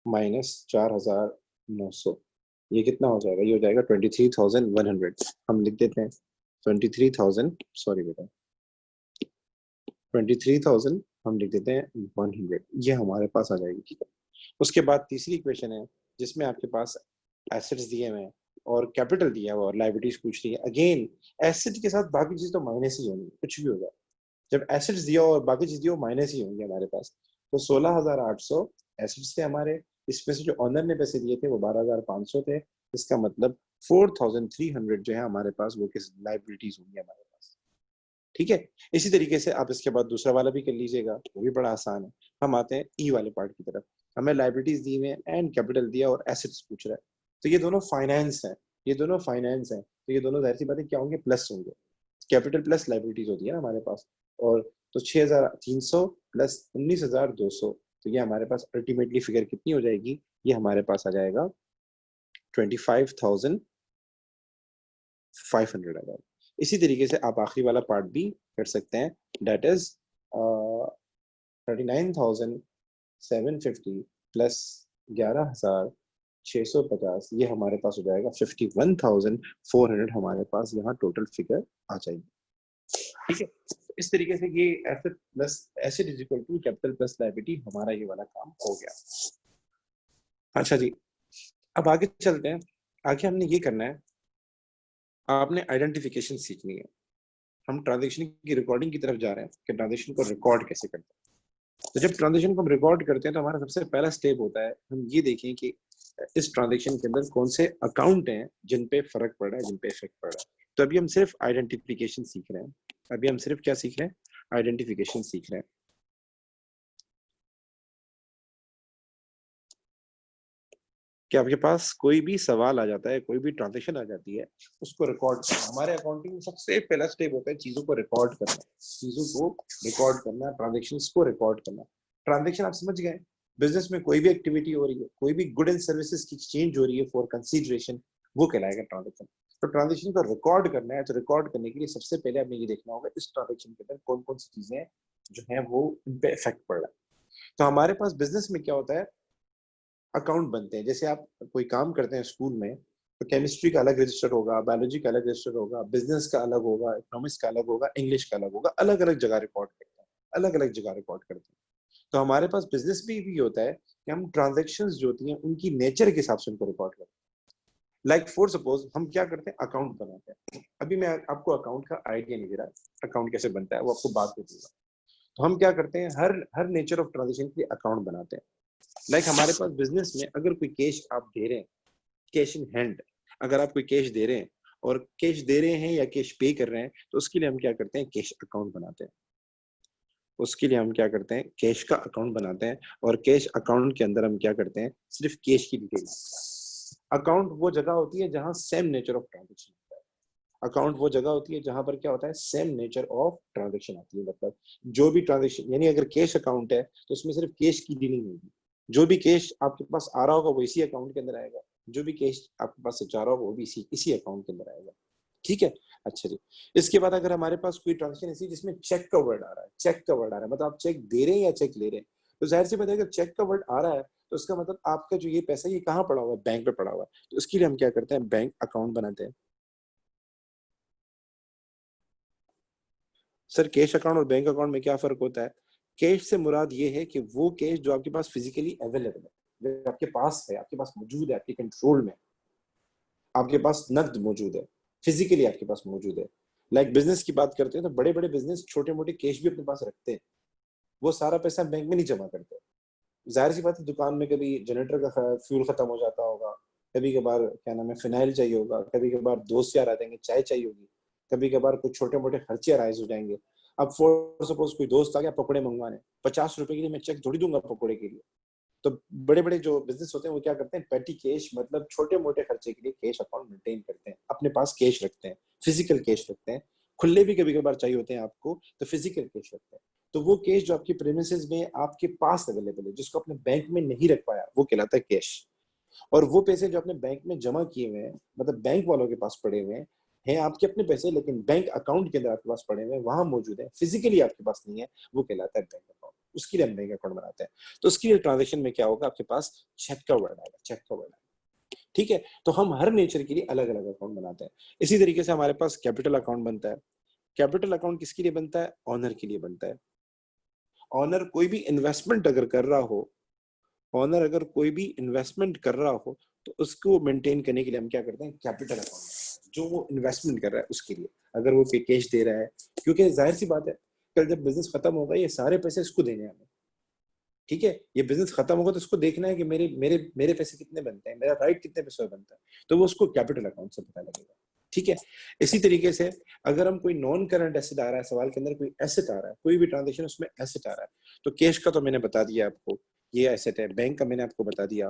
माइनस 4,900, ये कितना हो जाएगा, ये हो जाएगा 23,100। हम लिख देते हैं 23,000, सॉरी बेटा 23,000 हम लिख देते हैं 100, ये हमारे पास आ जाएगी, ठीक है। उसके बाद तीसरी इक्वेशन है जिसमें आपके पास एसेट्स दिए हुए हैं और कैपिटल दिया हुआ और लायबिलिटीज पूछ रही है। अगेन एसेट के साथ बाकी चीज तो माइनस ही होंगी, कुछ भी होगा। जब एसेट्स दिया हो और बाकी चीज दिया हो, माइनस ही होंगे हमारे पास। तो 16,800 एसेट्स थे हमारे, इसमें से जो ऑनर ने पैसे दिए थे वो 12,500 थे। इसका मतलब 4,300 जो है हमारे पास वो किस लाइबिलिटीज होंगी हमारे पास, ठीक है। इसी तरीके से आप इसके बाद दूसरा वाला भी कर लीजिएगा, वो भी बड़ा आसान है। हम आते हैं ई वाले पार्ट की तरफ। हमें लाइबिलिटीज दी हुई है एंड कैपिटल दिया और एसेट्स पूछ रहा है। तो ये दोनों फाइनेंस है, ये दोनों फाइनेंस है, तो ये दोनों जाहिर सी बात है क्या होंगे, प्लस होंगे। कैपिटल प्लस लाइबिलिटीज होती है ना हमारे पास। और तो 6,300 प्लस 19,200, तो ये हमारे पास अल्टीमेटली फिगर कितनी हो जाएगी, ये हमारे पास आ जाएगा 25,500 आ जाएगा। इसी तरीके से आप आखिरी वाला पार्ट भी कर सकते हैं, डेट इज 39,750 प्लस 11,650, ये हमारे पास हो जाएगा 51,400, हमारे पास यहाँ टोटल फिगर आ जाएगी, ठीक है। इस तरीके से ये asset plus asset is equal to capital plus liability, हमारा ये वाला काम हो गया। अच्छा जी, अब आगे चलते हैं। आगे हमने ये करना है, आपने आइडेंटिफिकेशन सीखनी है। हम ट्रांजेक्शन की रिकॉर्डिंग की तरफ जा रहे हैं कि ट्रांजेक्शन को रिकॉर्ड कैसे करते हैं। तो जब ट्रांजेक्शन को हम रिकॉर्ड करते हैं तो हमारा सबसे पहला स्टेप होता है, हम ये देखें कि इस ट्रांजेक्शन के अंदर कौन से अकाउंट हैं जिन पे फर्क पड़ रहा है, जिन पे इफेक्ट पड़ रहा है। तो अभी हम सिर्फ आइडेंटिफिकेशन सीख रहे हैं। अभी हम सिर्फ क्या सीख रहे हैं, आइडेंटिफिकेशन सीख रहे हैं। कि आपके पास कोई भी सवाल आ जाता है, कोई भी ट्रांजेक्शन आ जाती है, उसको रिकॉर्ड करना हमारे अकाउंटिंग में सबसे पहला स्टेप होता है, चीजों को रिकॉर्ड करना, चीजों को रिकॉर्ड करना, ट्रांजेक्शन को रिकॉर्ड करना। ट्रांजेक्शन आप समझ गए, बिजनेस में कोई भी एक्टिविटी हो रही है, कोई भी गुड एंड सर्विसेज की एक्सचेंज हो रही है फॉर कंसिडरेशन, वो कहलाएगा ट्रांजेक्शन। तो ट्रांजेक्शन को रिकॉर्ड करना है, तो रिकॉर्ड करने के लिए सबसे पहले हमें ये देखना होगा इस ट्रांजेक्शन के अंदर कौन कौन सी चीजें हैं जो है वो इन पे इफेक्ट पड़ रहा है। तो हमारे पास बिजनेस में क्या होता है, अकाउंट बनते हैं। जैसे आप कोई काम करते हैं स्कूल में, तो केमिस्ट्री का अलग रजिस्टर होगा, बायोलॉजी का अलग रजिस्टर होगा, बिजनेस का अलग होगा, इकोनॉमिक्स का अलग होगा, इंग्लिश का अलग होगा, अलग अलग जगह रिकॉर्ड करते हैं, अलग अलग जगह रिकॉर्ड करते हैं। तो हमारे पास बिजनेस में भी होता है कि हम ट्रांजेक्शन जो होती हैं उनकी नेचर के हिसाब से उनको रिकॉर्ड करते हैं। लाइक फॉर सपोज हम क्या करते हैं, अकाउंट बनाते हैं। अभी मैं आपको अकाउंट का आइडिया नहीं दे रहा, अकाउंट कैसे बनता है वो आपको बात में दूंगा। तो हम क्या करते हैं, हर हर नेचर ऑफ ट्रांजेक्शन के लिए अकाउंट बनाते हैं। लाइक हमारे पास बिजनेस में अगर कोई कैश आप दे रहे हैं, कैश इन हैंड, अगर आप कोई कैश दे रहे हैं और कैश दे रहे हैं या कैश पे कर रहे हैं, तो उसके लिए हम क्या करते हैं, कैश अकाउंट बनाते हैं। उसके लिए हम क्या करते हैं, कैश का अकाउंट बनाते हैं। और कैश अकाउंट के अंदर हम क्या करते हैं, सिर्फ कैश की डिटेल। अकाउंट वो जगह होती है जहां सेम नेचर ऑफ ट्रांजेक्शन होता है। अकाउंट वो जगह होती है जहां पर क्या होता है, सेम नेचर ऑफ ट्रांजेक्शन आती है। मतलब जो भी ट्रांजेक्शन, यानी अगर कैश अकाउंट है तो उसमें सिर्फ कैश की डीलिंग होगी। जो भी कैश आपके पास आ रहा होगा वो इसी अकाउंट के अंदर आएगा, जो भी कैश आपके पास से जा रहा होगा वो भी इसी अकाउंट के अंदर आएगा। ठीक है। अच्छा जी, इसके बाद अगर हमारे पास कोई ट्रांजेक्शन ऐसी जिसमें चेक का वर्ड आ रहा है, चेक का वर्ड आ रहा है, मतलब आप चेक दे रहे हैं या चेक ले रहे हैं, तो जाहिर सी बात है अगर चेक का वर्ड आ रहा है तो उसका मतलब आपका जो ये पैसा ये कहाँ पड़ा हुआ है, बैंक पे पड़ा हुआ है। तो इसके लिए हम क्या करते हैं, बैंक अकाउंट बनाते हैं। सर कैश अकाउंट और बैंक अकाउंट में क्या फर्क होता है? कैश से मुराद ये है कि वो कैश जो आपके पास फिजिकली अवेलेबल है, जो आपके पास है, आपके पास मौजूद है, आपके कंट्रोल में, आपके पास नकद मौजूद है, फिजिकली आपके पास मौजूद है। लाइक बिजनेस की बात करते हैं तो बड़े बड़े बिजनेस छोटे मोटे कैश भी अपने पास रखते हैं, वो सारा पैसा बैंक में नहीं जमा करते। जाहिर सी बात है दुकान में कभी जनरेटर का फ्यूल खत्म हो जाता होगा, कभी कभार क्या नाम है फिनाइल चाहिए होगा, कभी कभार दोस्त यार आ जाएंगे, चाय चाहिए होगी, कभी कभार कुछ छोटे मोटे खर्चे अराइज हो जाएंगे। अब फॉर सपोज कोई दोस्त आ गया पकौड़े मंगवाने, 50 रुपए के लिए मैं चेक थोड़ी दूंगा पकौड़े के लिए। तो बड़े बड़े जो बिजनेस होते हैं वो क्या करते हैं, पेटी कैश मतलब छोटे मोटे खर्चे के लिए कैश अकाउंट मेंटेन करते हैं, अपने पास कैश रखते हैं, फिजिकल कैश रखते हैं। खुले भी कभी कभार चाहिए होते हैं आपको तो फिजिकल कैश रखते हैं। तो वो कैश जो आपकी प्रेमिसेस में आपके पास अवेलेबल है, जिसको अपने बैंक में नहीं रख पाया, वो कहलाता है कैश। और वो पैसे जो अपने बैंक में जमा किए हुए हैं, मतलब बैंक वालों के पास पड़े हुए हैं आपके अपने पैसे, लेकिन बैंक अकाउंट के अंदर आपके पास पड़े हुए हैं, वहां मौजूद है, फिजिकली आपके पास नहीं है, वो कहलाता है बैंक अकाउंट। उसके लिए हम बैंक अकाउंट बनाते हैं। तो उसके लिए ट्रांजेक्शन में क्या होगा, आपके पास चेक का वर्ड आएगा, चेक का वर्ड आएगा। ठीक है। तो हम हर नेचर के लिए अलग अलग अकाउंट बनाते हैं। इसी तरीके से हमारे पास कैपिटल अकाउंट बनता है। कैपिटल अकाउंट किसके लिए बनता है, ऑनर के लिए बनता है। ऑनर कोई भी इन्वेस्टमेंट अगर कर रहा हो, ऑनर अगर कोई भी इन्वेस्टमेंट कर रहा हो तो उसको मेंटेन करने के लिए हम क्या करते हैं, कैपिटल अकाउंट, जो वो इन्वेस्टमेंट कर रहा है उसके लिए। अगर वो कैश दे रहा है, क्योंकि जाहिर सी बात है कल जब बिजनेस खत्म होगा ये सारे पैसे इसको देने हैं हमें। ठीक है, ये बिजनेस खत्म होगा तो उसको देखना है कि मेरे मेरे मेरे पैसे कितने बनते हैं, मेरा राइट कितने पैसे में बनता है, तो वो उसको कैपिटल अकाउंट से पता लगेगा। ठीक है। इसी तरीके से अगर हम कोई नॉन करंट एसेट आ रहा है, सवाल के अंदर कोई एसेट आ रहा है, कोई भी ट्रांजेक्शन उसमें एसेट आ रहा है, तो कैश का तो मैंने बता दिया आपको, ये एसेट है, बैंक का मैंने आपको बता दिया।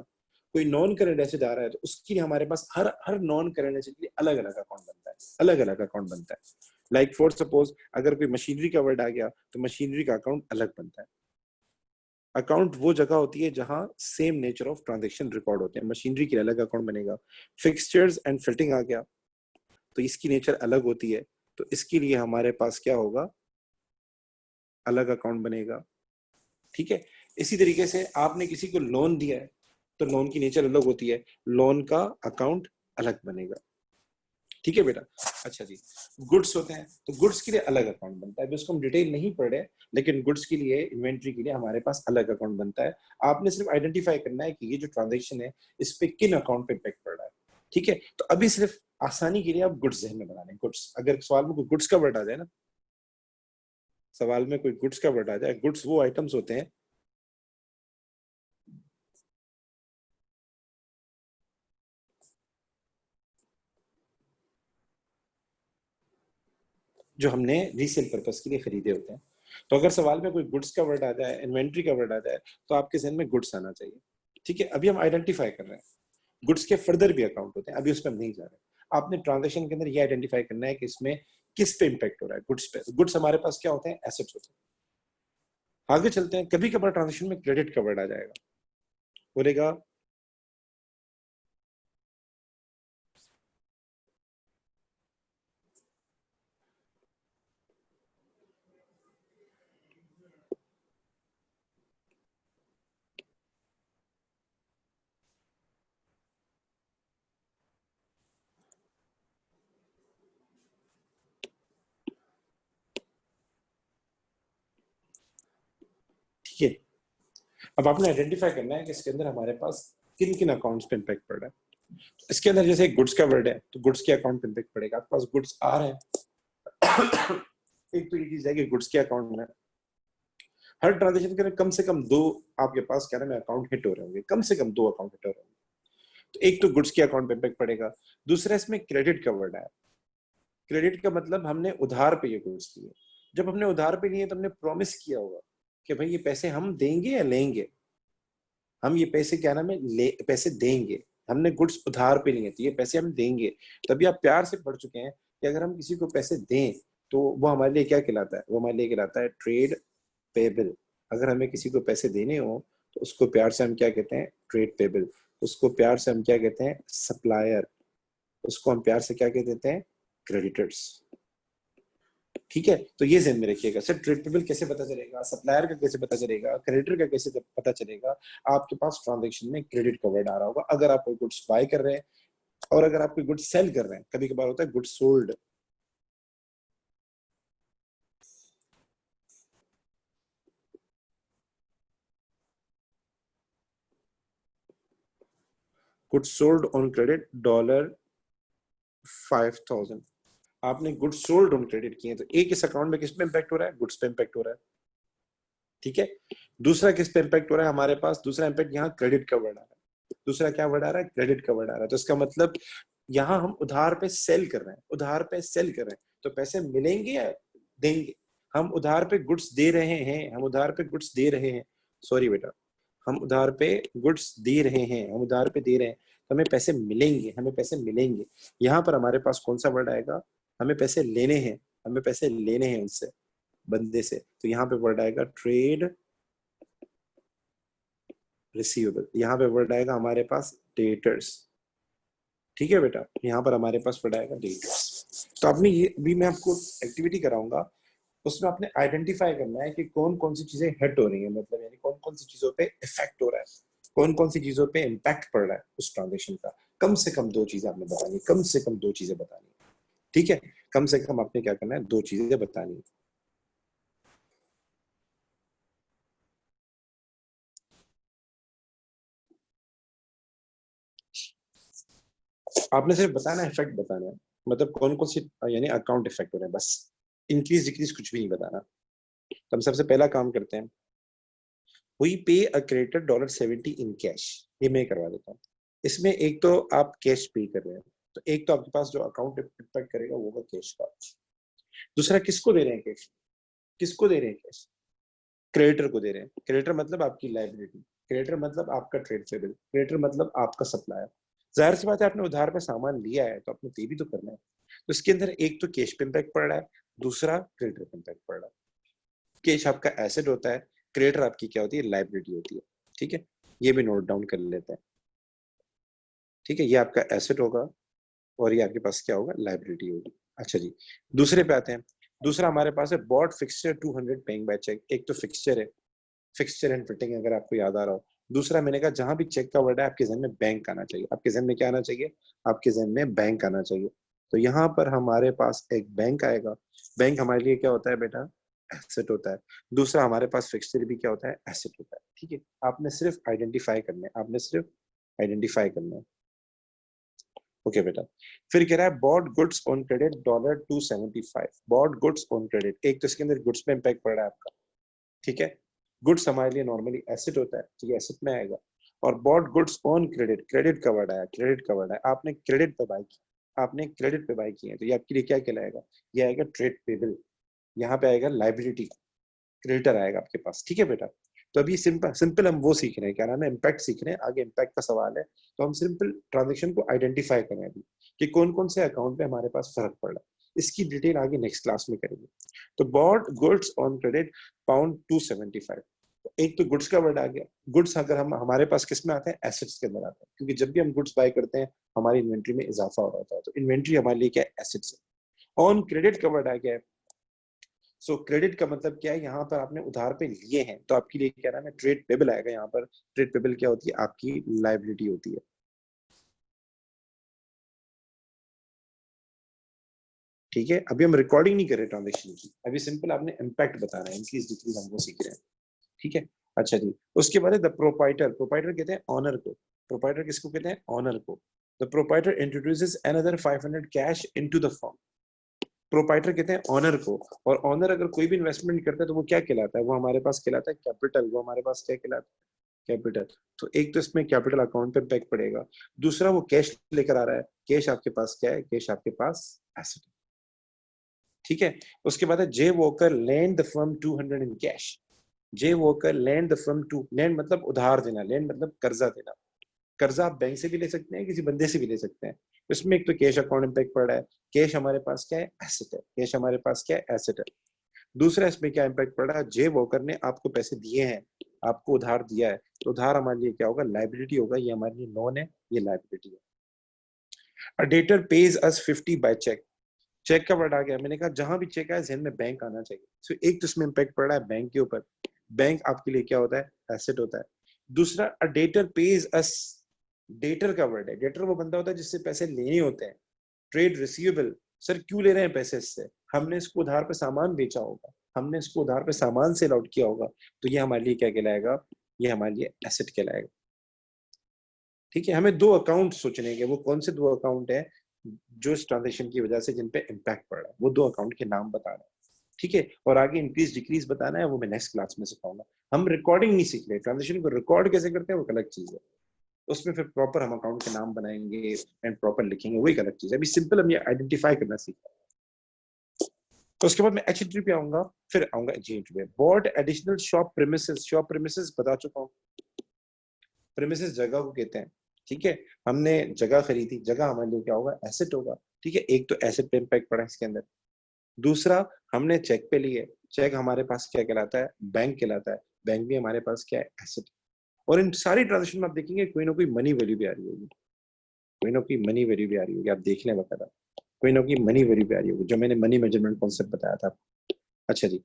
कोई नॉन करंट एसेट आ रहा है तो उसके लिए हमारे पास हर हर नॉन करंट एसेट के लिए अलग अलग अकाउंट बनता है, अलग अलग अकाउंट बनता है। लाइक फॉर सपोज अगर कोई मशीनरी का वर्ड आ गया तो मशीनरी का अकाउंट अलग बनता है। अकाउंट वो जगह होती है जहां same nature of transaction record होते हैं, मशीनरी के लिए अलग अकाउंट बनेगा। फिक्सचर्स एंड फिटिंग आ गया तो इसकी नेचर अलग होती है, तो इसके लिए हमारे पास क्या होगा, अलग अकाउंट बनेगा। ठीक है। इसी तरीके से आपने किसी को लोन दिया है तो लोन की नेचर अलग होती है, लोन का अकाउंट अलग बनेगा। ठीक है बेटा। अच्छा जी, गुड्स होते हैं तो गुड्स के लिए अलग अकाउंट बनता है, जिसको हम डिटेल नहीं पढ़ रहे, लेकिन गुड्स के लिए, इन्वेंट्री के लिए हमारे पास अलग अकाउंट बनता है। आपने सिर्फ आइडेंटिफाई करना है कि ये जो ट्रांजेक्शन है इस पे किन अकाउंट पे इम्पैक्ट पड़ रहा है। ठीक है। तो अभी सिर्फ आसानी के लिए आप गुड्स जहन में बना लें। गुड्स, अगर सवाल में कोई गुड्स का वर्ड आ जाए ना, सवाल में कोई गुड्स का वर्ड आ जाए, गुड्स वो आइटम्स होते हैं जो हमने रीसेल पर्पस के लिए खरीदे होते हैं। तो अगर सवाल में कोई गुड्स का वर्ड आ जाए, इन्वेंट्री का वर्ड आ जाए, तो आपके जहन में गुड्स आना चाहिए। ठीक है। अभी हम आइडेंटिफाई कर रहे हैं, गुड्स के फर्दर भी अकाउंट होते हैं, अभी उस पर हम नहीं जा रहे। आपने ट्रांजेक्शन के अंदर ये आइडेंटिफाई करना है कि इसमें किस पे इंपैक्ट हो रहा है, गुड्स पे। गुड्स हमारे पास क्या होते हैं, एसेट्स होते हैं। आगे चलते हैं, कभी कभार ट्रांजेक्शन में क्रेडिट का वर्ड आ जाएगा, बोलेगा ठीक है। अब आपने आइडेंटिफाई करना है कि इसके अंदर हमारे पास किन किन अकाउंट्स पे इंपैक्ट पड़ रहा है। इसके अंदर जैसे गुड्स का वर्ड है तो गुड्स के अकाउंट पे इंपैक्ट पड़ेगा, आपके पास गुड्स आ रहे हैं एक तो ये चीज है कि गुड्स के अकाउंट में हर ट्रांजेक्शन के अंदर कम से कम दो आपके पास क्या नाम है अकाउंट हिट हो रहे होंगे, कम से कम दो अकाउंट हिट हो रहे होंगे। तो एक तो गुड्स के अकाउंट पे इम्पैक्ट पड़ेगा। दूसरा इसमें क्रेडिट का वर्ड है। क्रेडिट का मतलब हमने उधार पे ये गुड्स लिए। जब हमने उधार पे लिए तो हमने प्रॉमिस किया होगा कि भाई ये पैसे हम देंगे या लेंगे, हम ये पैसे क्या नाम है पैसे देंगे। हमने गुड्स उधार पे लिए तो ये पैसे हम देंगे। तभी आप प्यार से पढ़ चुके हैं कि अगर हम किसी को पैसे दें तो वो हमारे लिए क्या कहलाता है, वो हमारे लिए कहलाता है ट्रेड पेबल। अगर हमें किसी को पैसे देने हो तो उसको प्यार से हम क्या कहते हैं, ट्रेड पेबल। उसको प्यार से हम क्या कहते हैं, सप्लायर। उसको हम प्यार से क्या कह देते हैं, क्रेडिटर्स। ठीक है, तो ये ध्यान में रखिएगा सर, ट्रेड पेबल कैसे पता चलेगा, सप्लायर का कैसे पता चलेगा, क्रेडिटर का कैसे पता चलेगा। आपके पास ट्रांजेक्शन में क्रेडिट का वर्ड आ रहा होगा अगर आप कोई गुड्स बाय कर रहे हैं, और अगर आप कोई गुड्स सेल कर रहे हैं, कभी कभार होता है goods sold. Goods sold on credit $5,000। आपने गुड्स सोल्ड ऑन क्रेडिट किए तो एक इस अकाउंट में किस पे इंपैक्ट हो रहा है, गुड्स पे इंपैक्ट हो रहा है। ठीक है, दूसरा किस पे इंपैक्ट हो रहा है, हमारे पास दूसरा इंपैक्ट यहाँ क्रेडिट का वर्ड आ रहा है। दूसरा क्या वर्ड आ रहा है, क्रेडिट का वर्ड आ रहा है। तो इसका मतलब यहाँ हम उधार पे सेल कर रहे हैं, उधार पे सेल कर रहे हैं, तो पैसे मिलेंगे या देंगे। हम उधार पे गुड्स दे रहे हैं, हम उधार पे गुड्स दे रहे हैं, सॉरी बेटा, हम उधार पे गुड्स दे रहे हैं, हम उधार पे दे रहे हैं, तो हमें पैसे मिलेंगे, हमें पैसे मिलेंगे। यहाँ पर हमारे पास कौन सा वर्ड आएगा, हमें पैसे लेने हैं, हमें पैसे लेने हैं उनसे, बंदे से। तो यहाँ पे वर्ड आएगा ट्रेड रिसीवेबल। यहाँ पे वर्ड आएगा हमारे पास डेटर्स। ठीक है बेटा, यहाँ पर हमारे पास वर्ड आएगा डेटर्स। तो आपने ये भी मैं आपको एक्टिविटी कराऊंगा, उसमें आपने आइडेंटिफाई करना है कि कौन कौन सी चीजें हिट हो रही है, मतलब यानी कौन कौन सी चीजों पे इफेक्ट हो रहा है, कौन कौन सी चीजों पे इम्पैक्ट पड़ रहा है उस ट्रांजेक्शन का। कम से कम दो चीजें आपने बतानी, कम से कम दो चीजें बतानी। ठीक है, कम से कम आपने क्या करना है, दो चीजें बतानी। आपने सिर्फ बताना है, इफेक्ट बताना है, मतलब कौन कौन सी यानी अकाउंट इफेक्ट हो रहे हैं, बस। इंक्रीज डिक्रीज कुछ भी नहीं बताना। तो हम सबसे पहला काम करते हैं, वी पे अ क्रेडिटर $70 इन कैश। ये मैं करवा देता हूँ। इसमें एक तो आप कैश पे कर रहे हैं, तो एक तो आपके पास जो अकाउंट इम्पैक्ट करेगा वो होगा कैश का। दूसरा किसको दे रहे हैं कैश, किसको दे रहे हैं कैश, क्रेडिटर को दे रहे हैं। क्रेडिटर मतलब आपकी लाइबिलिटी, क्रेडिटर मतलब आपका ट्रेड पेबल, क्रेडिटर मतलब आपका सप्लायर। जाहिर सी बात है, आपने उधार पे सामान लिया है तो आपने पे भी तो करना है। तो इसके अंदर एक तो कैश पे इम्पैक्ट पड़ रहा है, दूसरा क्रेडिटर पे इम्पैक्ट पड़ रहा है। कैश आपका एसेट होता है, क्रेडिटर आपकी क्या होती है, लाइबिलिटी होती है। ठीक है, ये भी नोट डाउन कर लेते हैं। ठीक है, ये आपका एसेट होगा और ये आपके पास क्या होगा, लाइबिलिटी होगी। अच्छा जी, दूसरे पे आते हैं। दूसरा हमारे पास है bought fixture 200 paying by cheque. एक तो फिक्सचर है, फिक्सचर एंड फिटिंग, अगर आपको याद आ रहा हो। दूसरा मैंने कहा जहां भी चेक का वर्ड है आपके जहन में बैंक आना चाहिए। आपके जहन में क्या आना चाहिए, आपके जहन में बैंक आना चाहिए। तो यहाँ पर हमारे पास एक बैंक आएगा। बैंक हमारे लिए क्या होता है बेटा, एसेट होता है। दूसरा हमारे पास फिक्सचर भी क्या होता है, एसेट होता है। ठीक है, आपने सिर्फ आइडेंटिफाई करना है, आपने सिर्फ आइडेंटिफाई करना है। ओके बेटा, फिर कह रहा है bought goods on credit $275। Bought goods on credit, एक तो इसके अंदर गुड्स पे इम्पैक्ट पड़ रहा है आपका। ठीक है, गुड्स हमारे लिए नॉर्मली एसेट होता है, ठीक है, एसेट में आएगा। और bought goods on credit, credit का वर्ड आया, क्रेडिट का वर्ड है, आपने क्रेडिट पे बाय की, आपने क्रेडिट पे बाय किए हैं, तो ये आपके लिए क्या कहलाएगा, ये आएगा ट्रेड पेबल। यहाँ पे आएगा लाइबिलिटी, क्रेडिटर आएगा आपके पास। ठीक है बेटा, तो अभी सिंपल सिंपल हम वो सीख रहे हैं, क्या नाम है, इम्पैक्ट सीख रहे हैं, आगे इम्पैक्ट का सवाल है। तो हम सिंपल ट्रांजेक्शन को आइडेंटिफाई करें अभी, कि कौन कौन से अकाउंट पे हमारे पास फर्क पड़ रहा है। इसकी डिटेल आगे नेक्स्ट क्लास में करेंगे। तो बॉट गुड्स ऑन क्रेडिट £275। एक तो गुड्स का वर्ड आ गया। गुड्स अगर हम हमारे पास किस में आते हैं, एसेट्स के अंदर आते हैं, क्योंकि जब भी हम गुड्स बाय करते हैं हमारी इन्वेंट्री में इजाफा हो रहा है। तो इन्वेंट्री हमारे लिए क्या है, एसेट्स है। ऑन क्रेडिट का वर्ड आ गया है। सो क्रेडिट का मतलब क्या है, यहाँ पर आपने उधार पे लिए हैं, तो आपके लिए क्या नाम है, ट्रेड पेबल आएगा। यहाँ पर ट्रेड पेबल क्या होती है, आपकी लाइबिलिटी होती है। ठीक है, अभी हम रिकॉर्डिंग नहीं कर रहे ट्रांजेक्शन की, अभी सिंपल आपने इम्पैक्ट बताना है, इंक्रीज डिक्रीज हम वो सीख रहे हैं। ठीक है, अच्छा जी, उसके बाद है द प्रोपाइटर। प्रोपाइटर कहते हैं ऑनर को। प्रोपाइटर किसको कहते हैं, ऑनर को। The proprietor introduces another 500 cash into the firm. Proprietor कहते हैं ऑनर को। और ऑनर अगर कोई भी इन्वेस्टमेंट करता है तो वो क्या कहलाता है, वो हमारे पास कहलाता है कैपिटल। वो हमारे पास क्या कहलाता है, कैपिटल। तो एक तो इसमें कैपिटल अकाउंट पे इम्पैक्ट पड़ेगा। दूसरा वो कैश लेकर आ रहा है, कैश आपके पास क्या है, कैश आपके पास एसेट। ठीक है, उसके बाद है J Walker lend the firm 200 इन कैश। J Walker lend the firm two, lend मतलब उधार देना, लैंड मतलब कर्जा देना। कर्जा आप बैंक से भी ले सकते हैं, किसी बंदे से भी ले सकते हैं। इसमें एक तो कैश अकाउंट इम्पैक्ट पड़ रहा है, कैश हमारे पास क्या है, एसेट है, कैश हमारे पास क्या है, एसेट है। दूसरा इसमें क्या इम्पैक्ट पड़ रहा है, जे वॉकर ने आपको पैसे दिए हैं, आपको उधार दिया है, तो उधार हमारे लिए क्या होगा, लाइबिलिटी होगा, ये हमारे लिए नॉन है, ये लाइबिलिटी है। A debtor pays us 50 by cheque, cheque का वर्ड आ गया, मैंने कहा जहां भी चेक आए जहन में बैंक आना चाहिए। सो एक तो इसमें इम्पैक्ट पड़ रहा है बैंक के ऊपर, बैंक आपके लिए क्या होता है, एसेट होता है। दूसरा, अ डेटर पेज अस, डेटर का वर्ड है, डेटर वो बंदा होता है जिससे पैसे लेने होते हैं। ट्रेड रिसीवेबल, सर क्यों ले रहे हैं पैसे इससे, हमने इसको उधार पे सामान बेचा होगा, हमने इसको उधार पे सामान सेल आउट किया होगा, तो ये हमारे लिए क्या कहलाएगा, ये हमारे लिए एसेट कहलाएगा। ठीक है, हमें दो अकाउंट सोचने के, वो कौन से दो अकाउंट है जो इस ट्रांजेक्शन की वजह से जिन पे इम्पैक्ट पड़ रहा है, वो दो अकाउंट के नाम बताना है। ठीक है, और आगे इंक्रीज डिक्रीज बताना है, वो मैं नेक्स्ट क्लास में सिखाऊंगा। हम रिकॉर्डिंग नहीं सीख रहे, ट्रांजेक्शन को रिकॉर्ड कैसे करते हैं वो अलग चीज है, उसमें फिर प्रॉपर हम अकाउंट के नाम बनाएंगे एंड प्रॉपर लिखेंगे, वही अलग चीज है। अभी सिंपल हम ये आइडेंटिफाई करना सीख रहे हैं। तो उसके बाद मैं एच एंट्री पे आऊंगा, फिर आऊंगा जी एंट्री पे। Bought additional shop premises, shop premises बता चुका हूँ, प्रीमिसेस जगह को कहते हैं। ठीक है, हमने जगह खरीदी, जगह हमारे लिए क्या होगा, एसेट होगा। ठीक है, एक तो एसेट पे इम्पैक्ट पड़ा इसके अंदर। दूसरा, हमने चेक पे लिए, चेक हमारे पास क्या कहलाता है, बैंक कहलाता है, बैंक भी हमारे पास क्या है, एसेट। और इन सारी ट्रांजेक्शन में आप देखेंगे कोई ना कोई मनी वैल्यू भी आ रही होगी, कोई ना कोई मनी वैल्यू भी आ रही होगी, आप देख लें बकायदा, कोई ना कोई मनी वैल्यू भी आ रही होगी, जो मैंने मनी मेजरमेंट कॉन्सेप्ट बताया था। अच्छा जी,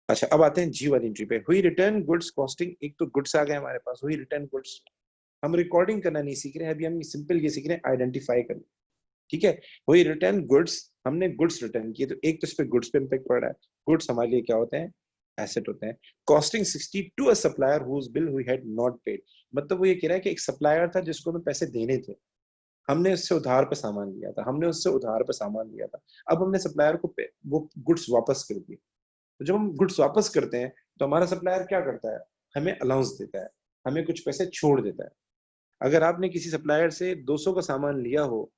अच्छा अब आते हैं जी वाली एंट्री पे। हुई रिटर्न गुड्स कॉस्टिंग, एक तो गुड्स आ गए हमारे पास, हुई रिटर्न गुड्स। हम रिकॉर्डिंग करना नहीं सीख रहे हैं अभी, हम सिंपल ये सीख रहे हैं आइडेंटिफाई करना। ठीक है, वही रिटर्न गुड्स, हमने गुड्स रिटर्न किए, तो एक तो इस पे गुड्स पे इम्पैक्ट पड़ रहा है, गुड्स हमारे लिए क्या होते हैं, एसेट होते हैं। Costing 60 to a supplier whose bill we had not paid, मतलब वो ये कह रहा है कि एक सप्लायर था जिसको हमें पैसे देने थे, हमने उससे उधार पे सामान लिया था, हमने उससे उधार पे सामान लिया था, अब हमने सप्लायर को वो गुड्स वापस कर दिए। तो जब हम गुड्स वापस करते हैं तो हमारा सप्लायर क्या करता है, हमें अलाउंस देता है, हमें कुछ पैसे छोड़ देता है। अगर आपने किसी सप्लायर से 200 का सामान लिया हो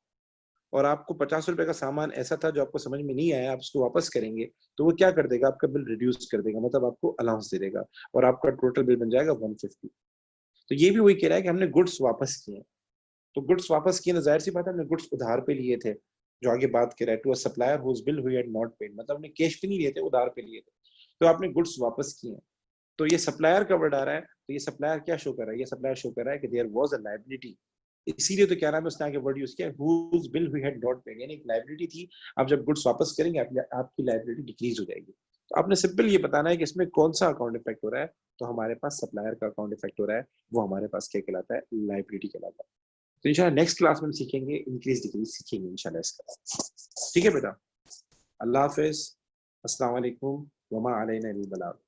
और आपको 50 रुपए का सामान ऐसा था जो आपको समझ में नहीं आया, आप उसको वापस करेंगे, तो वो क्या कर देगा, आपका बिल रिड्यूस कर देगा, मतलब आपको अलाउंस दे देगा, और आपका टोटल बिल बन जाएगा 150। तो ये भी वही कह रहा है कि हमने गुड्स वापस किए, तो गुड्स वापस किए तो जाहिर सी बात है हमने गुड्स उधार पे लिए थे, जो आगे बात कर रहा है, to a supplier whose bill we had not paid, मतलब हमने कैश पे नहीं लिए थे, उधार पे लिए थे, तो आपने गुड्स वापस किए। तो ये सप्लायर का वर्ड आ रहा है, तो ये सप्लायर क्या शो कर रहा है, ये सप्लायर शो कर रहा है कि देयर वाज अ लायबिलिटी, इसीलिए तो क्या नाम है उसने आगे वर्ड यूज किया, whose bill we had not paid, यानी एक लायबिलिटी थी, आप जब गुड्स वापस करेंगे आपकी लायबिलिटी डिक्रीज हो जाएगी। तो आपने सिंपल ये बताना है कि इसमें कौन सा अकाउंट इफेक्ट हो रहा है, तो हमारे पास सप्लायर का अकाउंट इफेक्ट हो रहा है, वो हमारे पास क्या कहलाता है, लायबिलिटी कहलाता है। तो इंशाल्लाह नेक्स्ट क्लास में हम सीखेंगे इंक्रीज डिक्रीज सीखेंगे इंशाल्लाह इसका। ठीक है बेटा, अल्लाह हाफिज, अस्सलाम वालेकुम, वमा अलैना इल्लल बलाग।